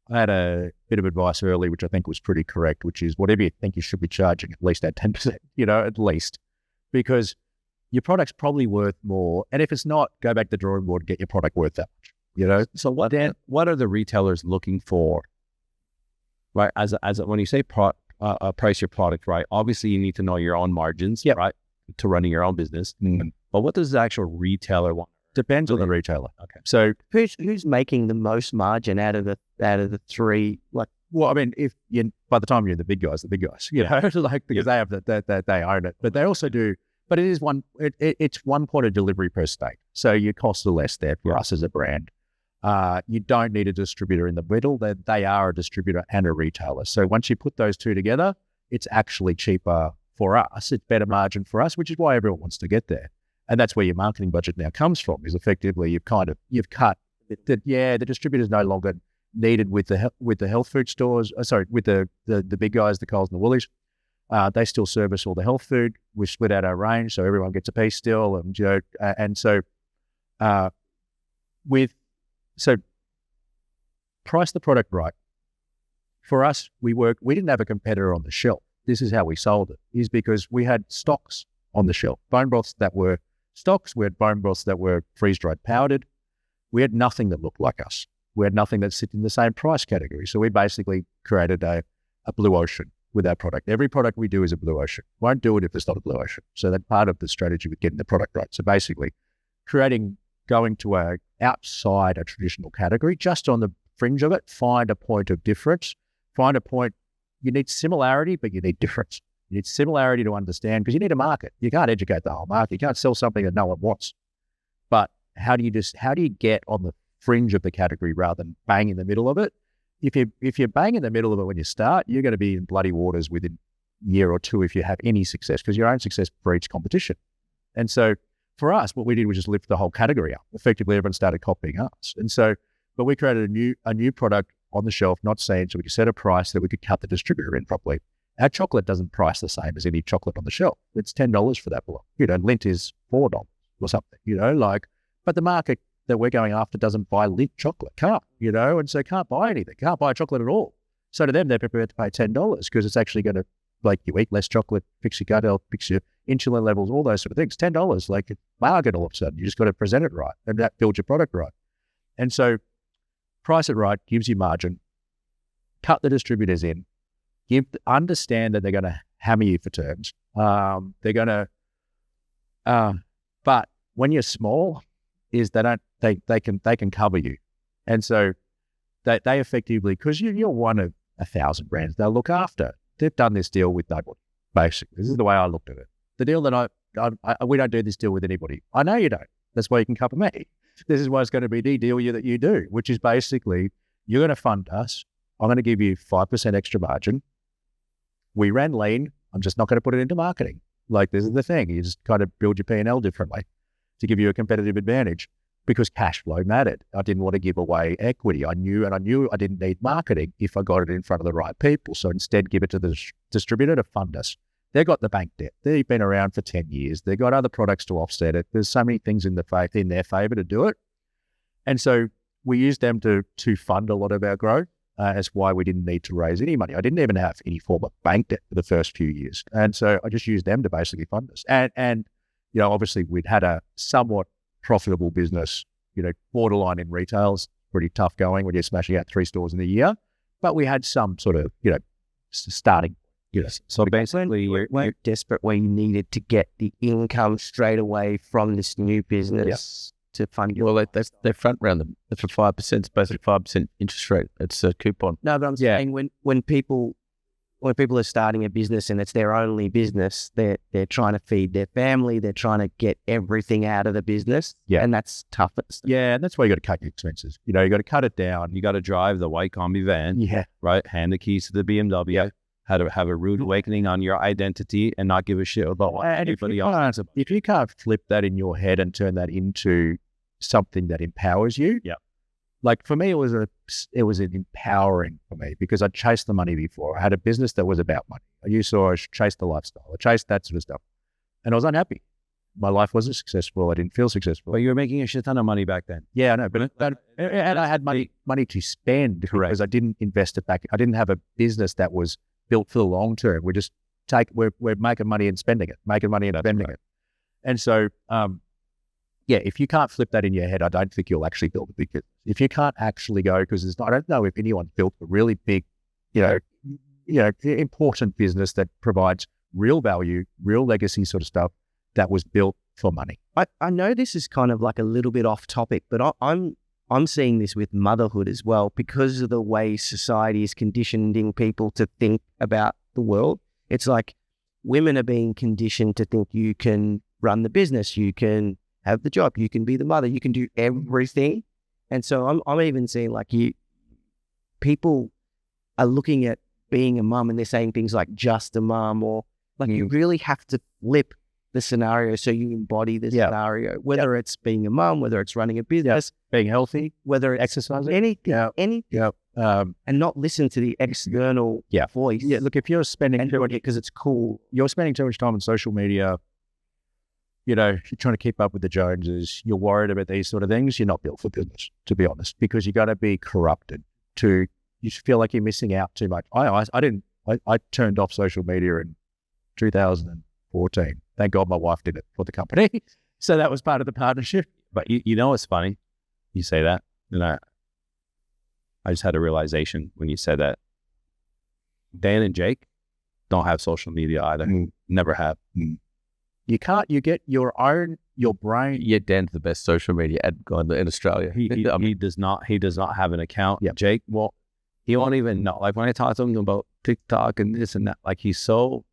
I had a bit of advice early, which I think was pretty correct, which is whatever you think you should be charging, at least at 10%. At least, because your product's probably worth more. And if it's not, go back to the drawing board and get your product worth that much. So what are the retailers looking for, right? As when you say price your product, right? Obviously, you need to know your own margins, right, to running your own business. But what does the actual retailer want? Depends on the retailer. Okay. So who's making the most margin out of the three? Like, well, I mean, by the time you're the big guys, because they have that they own it, but they also do. But it's one point of delivery per state, so your costs are less there for us as a brand. You don't need a distributor in the middle. They are a distributor and a retailer. So once you put those two together, it's actually cheaper for us. It's better margin for us, which is why everyone wants to get there. And that's where your marketing budget now comes from, is effectively you've cut the distributor's no longer needed with the health food stores, with the big guys, the Coles and the Woolies. They still service all the health food. We split out our range, so everyone gets a piece still, and so price the product right. For us, we didn't have a competitor on the shelf. This is how we sold it, is because we had stocks on the shelf, bone broths that were stocks. We had bone broths that were freeze-dried powdered. We had nothing that looked like us. We had nothing that sit in the same price category. So we basically created a blue ocean with our product. Every product we do is a blue ocean. Won't do it if there's not a blue ocean. So that's part of the strategy with getting the product right. So basically going to outside a traditional category, just on the fringe of it, find a point of difference, you need similarity, but you need difference. You need similarity to understand, because you need a market. You can't educate the whole market. You can't sell something that no one wants. But how do you get on the fringe of the category rather than bang in the middle of it? If you're bang in the middle of it when you start, you're going to be in bloody waters within a year or two if you have any success, because your own success breeds competition. And so for us, what we did was just lift the whole category up. Effectively, everyone started copying us. And so, but we created a new product on the shelf, not seen, so we could set a price that we could cut the distributor in properly. Our chocolate doesn't price the same as any chocolate on the shelf. It's $10 for that block. Lindt is $4 or something, but the market that we're going after doesn't buy Lindt chocolate, and so can't buy anything, can't buy chocolate at all. So to them, they're prepared to pay $10 because it's actually going to, you eat less chocolate, fix your gut health, fix your insulin levels, all those sort of things. $10, it's bargain all of a sudden. You just got to present it right, and that builds your product right. And so price it right, gives you margin, cut the distributors in, understand that they're going to hammer you for terms. They're going to, but when you're small, is they can cover you. And so they effectively, because you're one of 1,000 brands they'll look after. They've done this deal with nobody, basically. This is the way I looked at it. The deal that we don't do this deal with anybody. I know you don't. That's why you can cover me. This is why it's going to be the deal that you do, which is basically, you're going to fund us. I'm going to give you 5% extra margin. We ran lean. I'm just not going to put it into marketing. This is the thing. You just kind of build your P&L differently to give you a competitive advantage, because cash flow mattered. I didn't want to give away equity. I knew I didn't need marketing if I got it in front of the right people. So instead, give it to the distributor to fund us. They've got the bank debt. They've been around for 10 years. They've got other products to offset it. There's so many things in their favor to do it. And so we used them to fund a lot of our growth. That's why we didn't need to raise any money. I didn't even have any form of bank debt for the first few years. And so I just used them to basically fund us. And obviously we'd had a somewhat profitable business, borderline in retail. It's pretty tough going when you're smashing out 3 stores in a year. But we had some sort of, starting. So basically, you're desperate where you needed to get the income straight away from this new business to fund your Well, they front round them. It's for 5%. It's basically 5% interest rate. It's a coupon. No, but I'm saying when people are starting a business and it's their only business, they're trying to feed their family, they're trying to get everything out of the business. Yeah. And that's toughest. Yeah, and that's why you got to cut your expenses. You got to cut it down. You got to drive the white combi van. Yeah. Right. Hand the keys to the BMW. How to have a rude awakening on your identity and not give a shit about what anybody else. If you can't flip that in your head and turn that into something that empowers you, like for me, it was an empowering for me because I chased the money before. I had a business that was about money. I chased the lifestyle. I chased that sort of stuff, and I was unhappy. My life wasn't successful. I didn't feel successful. But you were making a shit ton of money back then. Yeah, I know. But and I had money to spend because I didn't invest it back. I didn't have a business that was built for the long term. We're making money and spending it, it. And so, if you can't flip that in your head, I don't think you'll actually build a big business. If you can't actually go, because I don't know if anyone built a really big, important business that provides real value, real legacy sort of stuff that was built for money. I know this is kind of like a little bit off topic, but I'm seeing this with motherhood as well because of the way society is conditioning people to think about the world. It's like women are being conditioned to think you can run the business, you can have the job, you can be the mother, you can do everything. And so I'm even seeing like people are looking at being a mum and they're saying things like just a mum or like you really have to flip the scenario so you embody the scenario, whether it's being a mum, whether it's running a business, being healthy, whether it's exercising, anything, and not listen to the external voice. Yeah, look, if you're spending because it's cool, you're spending too much time on social media, you're trying to keep up with the Joneses, you're worried about these sort of things, you're not built for business, to be honest, because you got to be corrupted you feel like you're missing out too much. I turned off social media in 2014. Thank God my wife did it for the company. So that was part of the partnership. But you know what's funny? You say that, and I just had a realization when you said that. Dan and Jake don't have social media either. Never have. You can't. You get your brain. Yeah, Dan's the best social media ad guy in Australia. He does not. He does not have an account. Yeah. Jake, well, he won't even know. Like when I talk to him about TikTok and this and that, like he's so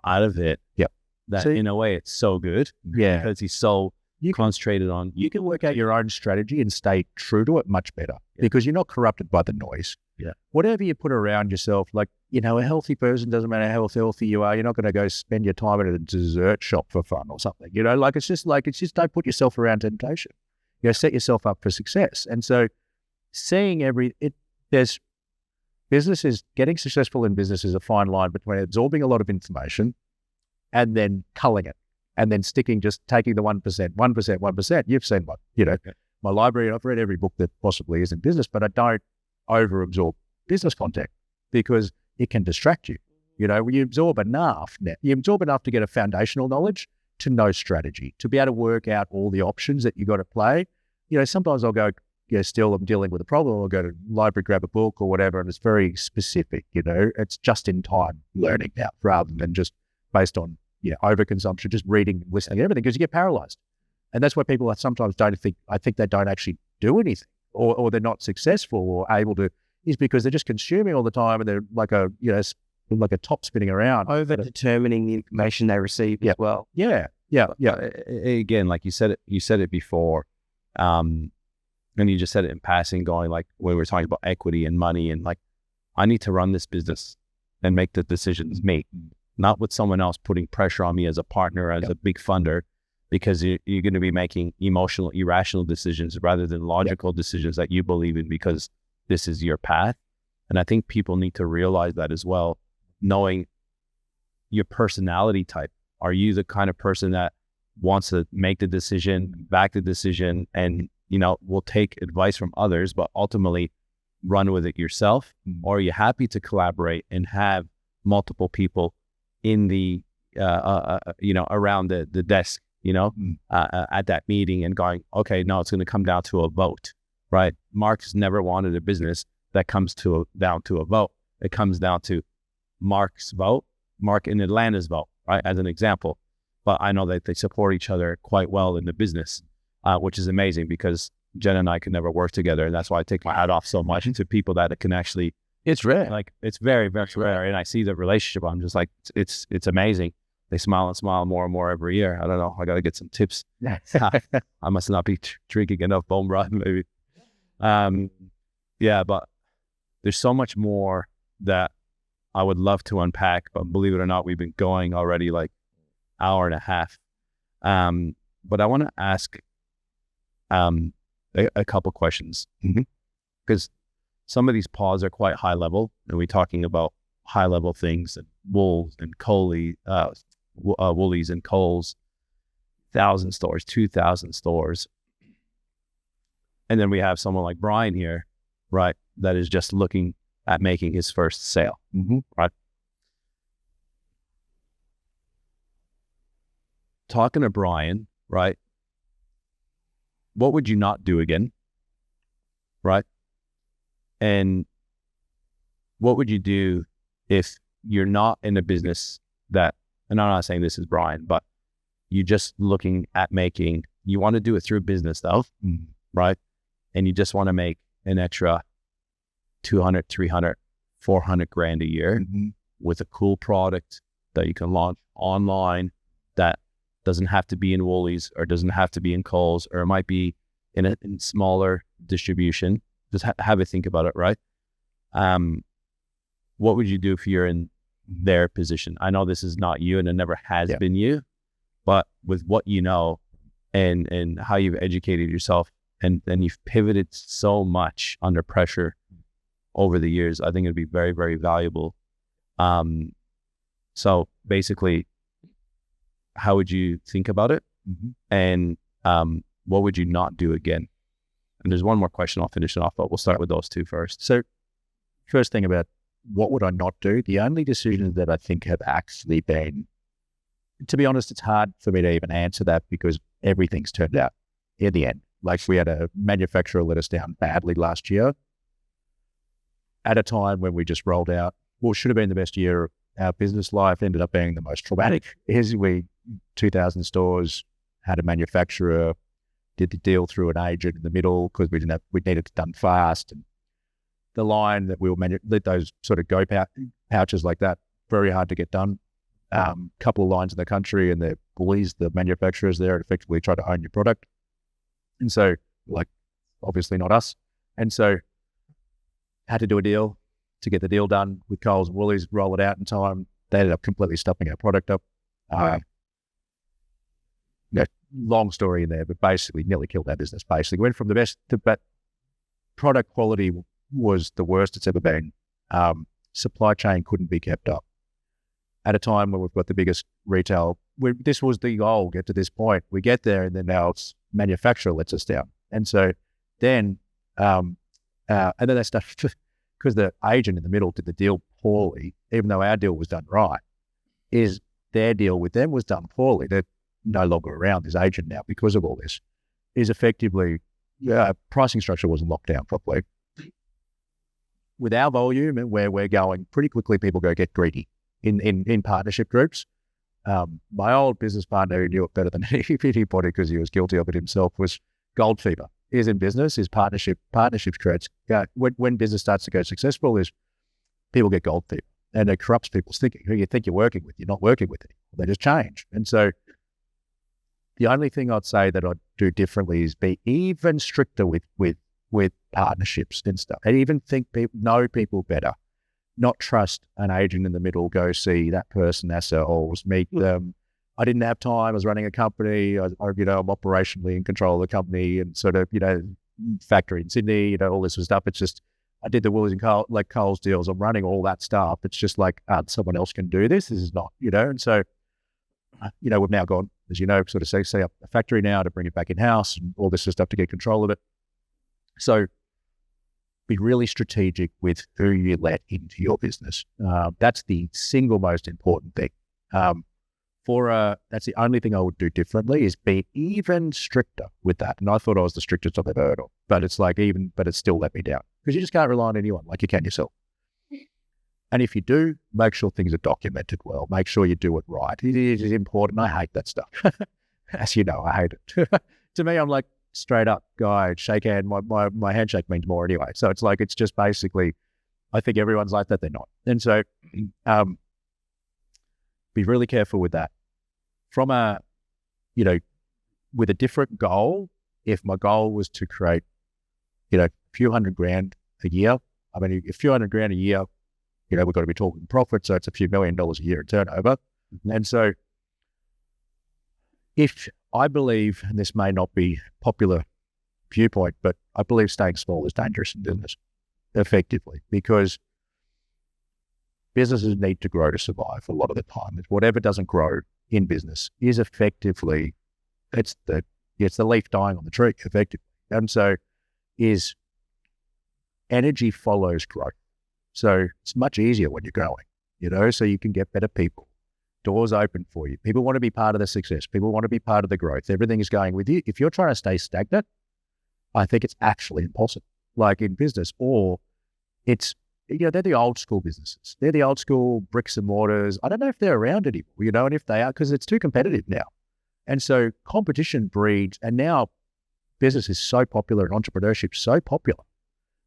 out of it. Yep. That in a way it's so good. Yeah. Because he's so concentrated on. You can work out your own strategy and stay true to it much better because you're not corrupted by the noise. Yeah. Whatever you put around yourself, like, a healthy person, doesn't matter how healthy you are, you're not going to go spend your time at a dessert shop for fun or something. It's just don't put yourself around temptation. Set yourself up for success. And so seeing there's businesses, getting successful in business is a fine line between absorbing a lot of information and then culling it and then taking the 1%. You've seen my library. I've read every book that possibly is in business, but I don't over-absorb business content because it can distract you. You absorb enough to get a foundational knowledge to know strategy, to be able to work out all the options that you got to play. Sometimes I'll go, still I'm dealing with a problem. I'll go to the library, grab a book or whatever, and it's very specific. It's just in time learning now rather than just based on overconsumption, just reading, listening, everything, because you get paralyzed. And that's why people sometimes I think they don't actually do anything or they're not successful or able to, is because they're just consuming all the time and they're like a top spinning around. Over determining the information they receive as well. Yeah. Again, like you said it before, and you just said it in passing, going like when we were talking about equity and money and like, I need to run this business and make the decisions me, not with someone else putting pressure on me as a partner, as a big funder, because you're going to be making emotional, irrational decisions rather than logical decisions that you believe in because this is your path. And I think people need to realize that as well, knowing your personality type. Are you the kind of person that wants to make the decision, back the decision, and, will take advice from others, but ultimately run with it yourself? Or are you happy to collaborate and have multiple people in the, around the desk, at that meeting and going, okay, no, it's going to come down to a vote, right? Mark's never wanted a business that comes down to a vote. It comes down to Mark's vote, Mark in Atlanta's vote, right? As an example. But I know that they support each other quite well in the business. which is amazing because Jen and I could never work together. And that's why I take my hat off so much to people that can actually, It's rare. like, it's very, very rare. And I see the relationship. I'm just like, it's amazing. They smile and smile more and more every year. I don't know. I got to get some tips. I must not be drinking enough bone broth, maybe. Yeah, but there's so much more that I would love to unpack, but believe it or not, we've been going already like hour and a half. But I want to ask a couple questions, because some of these pods are quite high level, and we're talking about high level things, and Woolworths and Woolies and Coles, 1,000 stores, 2,000 stores. And then we have someone like Brian here, right, that is just looking at making his first sale, right? Talking to Brian, right, what would you not do again, right? And what would you do if you're not in a business that, and I'm not saying this is Brian, but you're just looking at making, you want to do it through business though, right? And you just want to make an extra 200, 300, 400 grand a year with a cool product that you can launch online that doesn't have to be in Woolies or doesn't have to be in Coles, or it might be in smaller distribution. Just have a think about it, right? What would you do if you're in their position? I know this is not you and it never has been you, but with what you know and how you've educated yourself and you've pivoted so much under pressure over the years, I think it'd be very, very valuable. So basically, how would you think about it? And what would you not do again? And there's one more question, I'll finish it off, but we'll start with those two first. So first thing about what would I not do? The only decisions that I think have actually been, to be honest, it's hard for me to even answer that because everything's turned out in the end. Like we had a manufacturer let us down badly last year at a time when we just rolled out, well, should have been the best year of our business life, ended up being the most traumatic. Here's we 2,000 stores, had a manufacturer, did the deal through an agent in the middle because we needed it done fast. And the line that we were those sort of go pouches like that, very hard to get done. Couple of lines in the country, and the Woolies, the manufacturers there, effectively try to own your product. And so, like, obviously not us. And so, had to do a deal to get the deal done with Coles and Woolies, roll it out in time. They ended up completely stuffing our product up. Long story in there, but basically nearly killed our business. Basically went from the best to but product quality was the worst it's ever been. Supply chain couldn't be kept up. At a time when we've got the biggest retail, this was the goal, get to this point. We get there and then now it's manufacturer lets us down. And so then, and then they stuff, because the agent in the middle did the deal poorly, even though our deal was done right, is their deal with them was done poorly. They're no longer around, this agent now, because of all this, is effectively, pricing structure wasn't locked down properly. With our volume and where we're going, pretty quickly people go get greedy in partnership groups. My old business partner, who knew it better than anybody because he was guilty of it himself, was gold fever. Is in business, is partnership creates, when business starts to go successful, is people get gold fever. And it corrupts people's thinking. Who you think you're working with, you're not working with anymore. They just change. And so the only thing I'd say that I'd do differently is be even stricter with partnerships and stuff. And even know people better. Not trust an agent in the middle, go see that person ourselves, meet them. I didn't have time. I was running a company. I'm operationally in control of the company and sort of, factory in Sydney, all this sort of stuff. It's just, I did the Woolies and Coles deals. I'm running all that stuff. It's just like, someone else can do this. This is not, and so, we've now gone, as sort of set up a factory now to bring it back in-house and all this sort of stuff to get control of it. So be really strategic with who you let into your business. That's the single most important thing. That's the only thing I would do differently is be even stricter with that. And I thought I was the strictest I've ever heard of, but it's like but it still let me down because you just can't rely on anyone like you can yourself. And if you do, make sure things are documented well. Make sure you do it right. It is important. I hate that stuff. As you know, I hate it. to me, I'm like, straight up guy, shake hand. My handshake means more anyway. So it's like, it's just basically, I think everyone's like that. They're not. And so be really careful with that. From a, with a different goal, if my goal was to create, a few $100,000 a year, I mean, a few $100,000 a year, we've got to be talking profit. So it's a few $1 million a year in turnover. And so if I believe, and this may not be popular viewpoint, but I believe staying small is dangerous in business effectively, because businesses need to grow to survive a lot of the time. Whatever doesn't grow in business is effectively, it's the leaf dying on the tree effectively. And so is energy follows growth. So it's much easier when you're growing, so you can get better people. Doors open for you. People want to be part of the success. People want to be part of the growth. Everything is going with you. If you're trying to stay stagnant, I think it's actually impossible, like in business. Or it's, they're the old school businesses. They're the old school bricks and mortars. I don't know if they're around anymore, and if they are, because it's too competitive now. And so competition breeds, and now business is so popular and entrepreneurship so popular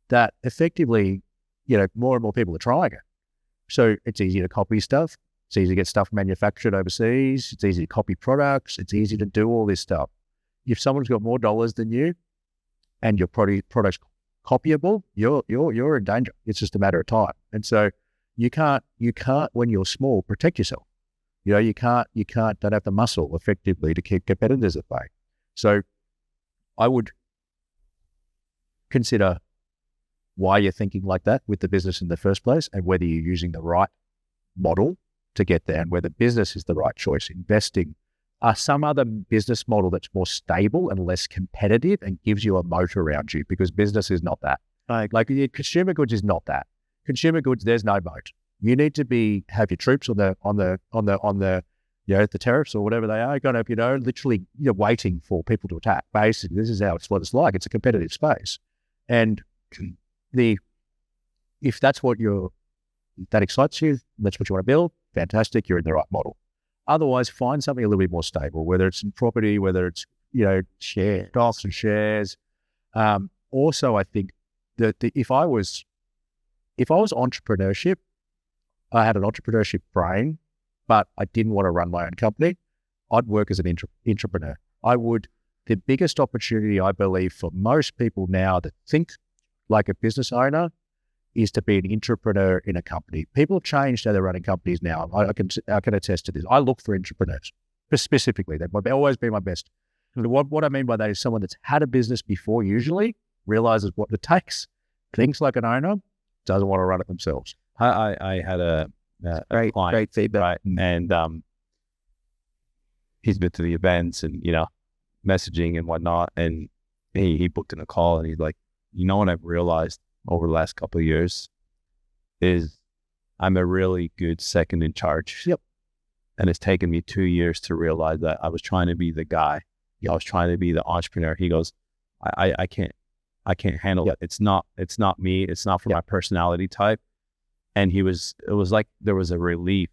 that effectively, more and more people are trying it. So it's easy to copy stuff. It's easy to get stuff manufactured overseas. It's easy to copy products. It's easy to do all this stuff. If someone's got more dollars than you and your product's copyable, you're in danger. It's just a matter of time. And so you can't, when you're small, protect yourself. You don't have the muscle effectively to keep competitors at bay. So I would consider why you're thinking like that with the business in the first place, and whether you're using the right model to get there, and whether business is the right choice. Investing some other business model that's more stable and less competitive and gives you a moat around you, because business is not that. Like consumer goods is not that. Consumer goods, there's no moat. You need to have your troops on the the tariffs or whatever they are, kind of, literally waiting for people to attack. Basically, this is what it's like. It's a competitive space, and if that's what that excites you, that's what you want to build, fantastic, you're in the right model. Otherwise, find something a little bit more stable, whether it's in property, whether it's, shares, stocks and shares. Also, I think that if I was entrepreneurship, I had an entrepreneurship brain, but I didn't want to run my own company, I'd work as an entrepreneur. The biggest opportunity, I believe, for most people now that think like a business owner is to be an entrepreneur in a company. People have changed how they're running companies now. I can attest to this. I look for entrepreneurs specifically. They've always been my best. What I mean by that is someone that's had a business before, usually realizes what it takes, thinks like an owner, doesn't want to run it themselves. I had a client, great feedback, right? And he's been to the events and messaging and whatnot, and he booked in a call, and he's like, what I've realized over the last couple of years is I'm a really good second in charge. Yep. And it's taken me 2 years to realize that I was trying to be the guy. I was trying to be the entrepreneur. He goes, I can't handle it. It's not me. It's not for my personality type. And it was like there was a relief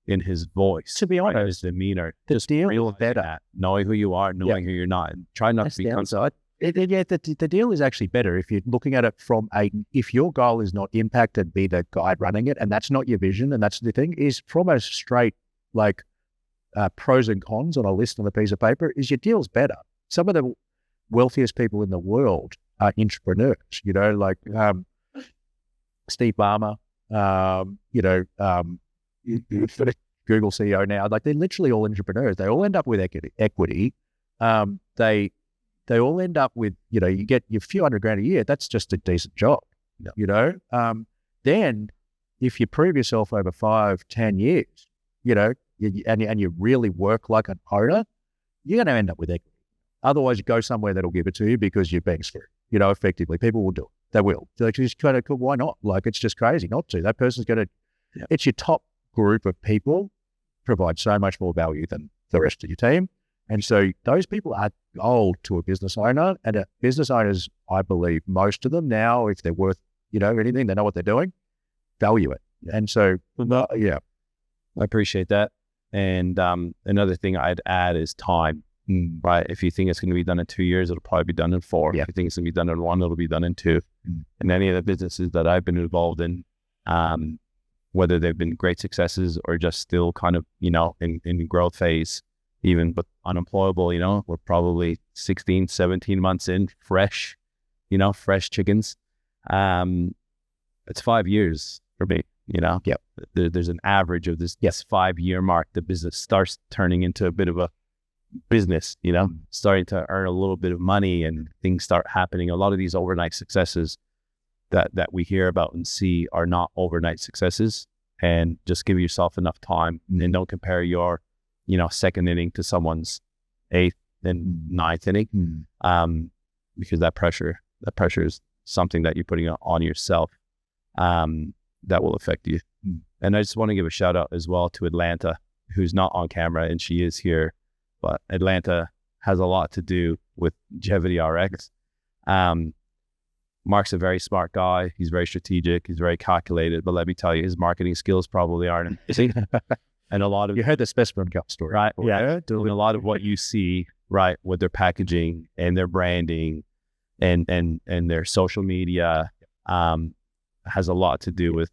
in his voice. To be honest, his demeanor. The deal is better. Knowing who you are, knowing who you're not, and try not to be downside. The deal is actually better if you're looking at it from if your goal is not impact and be the guy running it, and that's not your vision, and that's the thing, is from a straight pros and cons on a list on a piece of paper, is your deal's better. Some of the wealthiest people in the world are entrepreneurs, Steve Ballmer, Google CEO now, they're literally all entrepreneurs. They all end up with equity. They all end up with, you get your few $100,000 a year. That's just a decent job, Then if you prove yourself over 5-10 years, and you really work like an owner, you're going to end up with equity. Otherwise, you go somewhere that'll give it to you because you're being screwed. Effectively, people will do it. They will. They're just kind of, why not? It's just crazy not to. That person's going to, it's your top group of people provide so much more value than the rest of your team. And so those people are gold to a business owner, and business owners, I believe, most of them now, if they're worth, anything, they know what they're doing, value it. And so, I appreciate that. And another thing I'd add is time. right? If you think it's going to be done in 2 years, it'll probably be done in 4. Yeah. If you think it's going to be done in 1, it'll be done in 2. And any of the businesses that I've been involved in, whether they've been great successes or just still kind of, in growth phase, even, but Unemployable, we're probably 16, 17 months in, fresh chickens. It's 5 years for me, Yep. There's an average of this 5-year mark. The business starts turning into a bit of a business, starting to earn a little bit of money and things start happening. A lot of these overnight successes that we hear about and see are not overnight successes. And just give yourself enough time and don't compare your, second inning to someone's 8th and 9th inning. Because that pressure is something that you're putting on yourself, that will affect you. And I just want to give a shout out as well to Atlanta, who's not on camera and she is here, but Atlanta has a lot to do with Gevity RX. Mark's a very smart guy. He's very strategic. He's very calculated, but let me tell you, his marketing skills probably aren't amazing. And a lot of, You heard the specimen cup story, right? Yeah. And a lot of what you see, right, with their packaging and their branding and their social media, has a lot to do with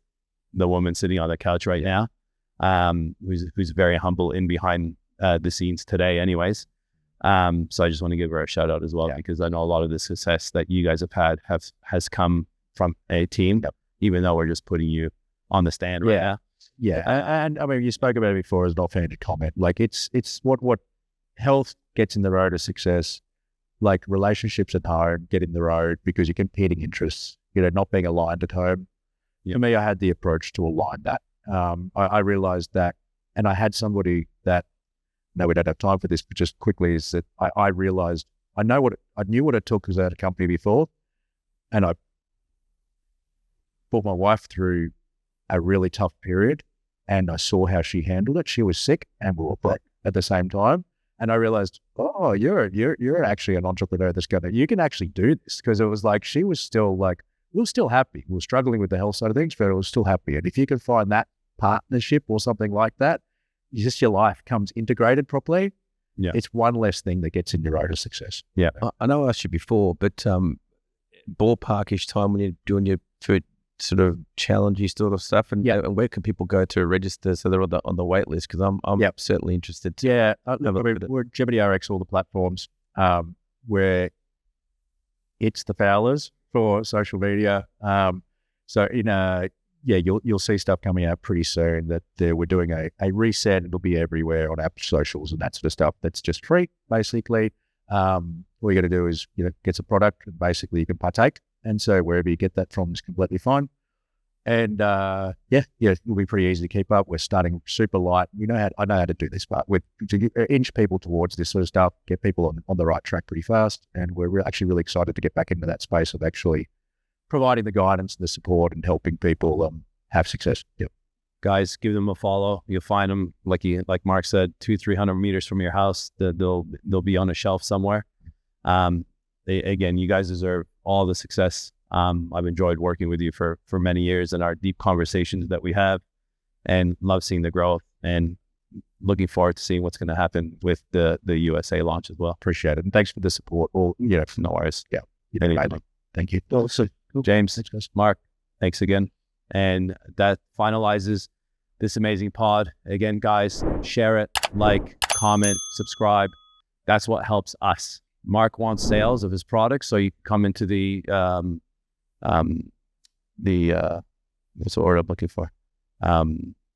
the woman sitting on the couch right now, who's very humble in behind the scenes today anyways. So I just want to give her a shout out as well, because I know a lot of the success that you guys have had has come from a team, even though we're just putting you on the stand right now. Yeah. And I mean, you spoke about it before as an offhanded comment. Like it's what health gets in the road of success, like relationships at home get in the road because you're competing interests, not being aligned at home. For me, I had the approach to align that. I realized that, and I had somebody that, no, we don't have time for this, but just quickly is that I realized I knew what it took as I had a company before, and I put my wife through a really tough period, and I saw how she handled it. She was sick, and we were broke at the same time, and I realized, oh, you're actually an entrepreneur that's you can actually do this, because it was like she was still like, we were still happy. We were struggling with the health side of things, but I was still happy. And if you can find that partnership or something like that, just your life comes integrated properly. Yeah, it's one less thing that gets in your road of success. Yeah, I know I asked you before, but ballparkish time when you're doing your food sort of challengey sort of stuff, and where can people go to register so they're on the wait list? Because I'm certainly interested. We're Gevity RX, all the platforms, where it's the Fowlers for social media. So you'll see stuff coming out pretty soon that we're doing a reset. It'll be everywhere on app socials and that sort of stuff. That's just free, basically. All you got to do is, get some product and basically you can partake. And so wherever you get that from is completely fine. And it'll be pretty easy to keep up. We're starting super light. I know how to do this, but to inch people towards this sort of stuff, get people on the right track pretty fast. And we're actually really excited to get back into that space of actually providing the guidance and the support and helping people have success. Yep. Guys, give them a follow. You'll find them, like Mark said, 200-300 meters from your house. They'll be on a shelf somewhere. Again, you guys deserve all the success. I've enjoyed working with you for many years and our deep conversations that we have, and love seeing the growth and looking forward to seeing what's going to happen with the USA launch as well. Appreciate it. And thanks for the support. No worries. Yeah. Thank you. Also, James, thanks, guys. Mark, thanks again. And that finalizes this amazing pod. Again, guys, share it, like, comment, subscribe. That's what helps us. Mark wants sales of his products, so you come into the what's the word I'm looking for?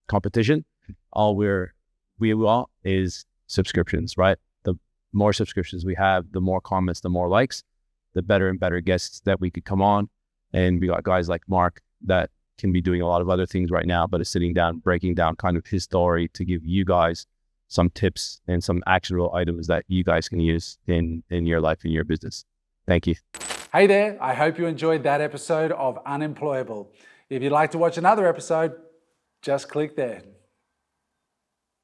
Competition. All we want is subscriptions, right? The more subscriptions we have, the more comments, the more likes, the better and better guests that we could come on. And we got guys like Mark that can be doing a lot of other things right now, but is sitting down, breaking down kind of his story to give you guys some tips and some actionable items that you guys can use in your life, in your business. Thank you. Hey there, I hope you enjoyed that episode of Unemployable. If you'd like to watch another episode, just click there.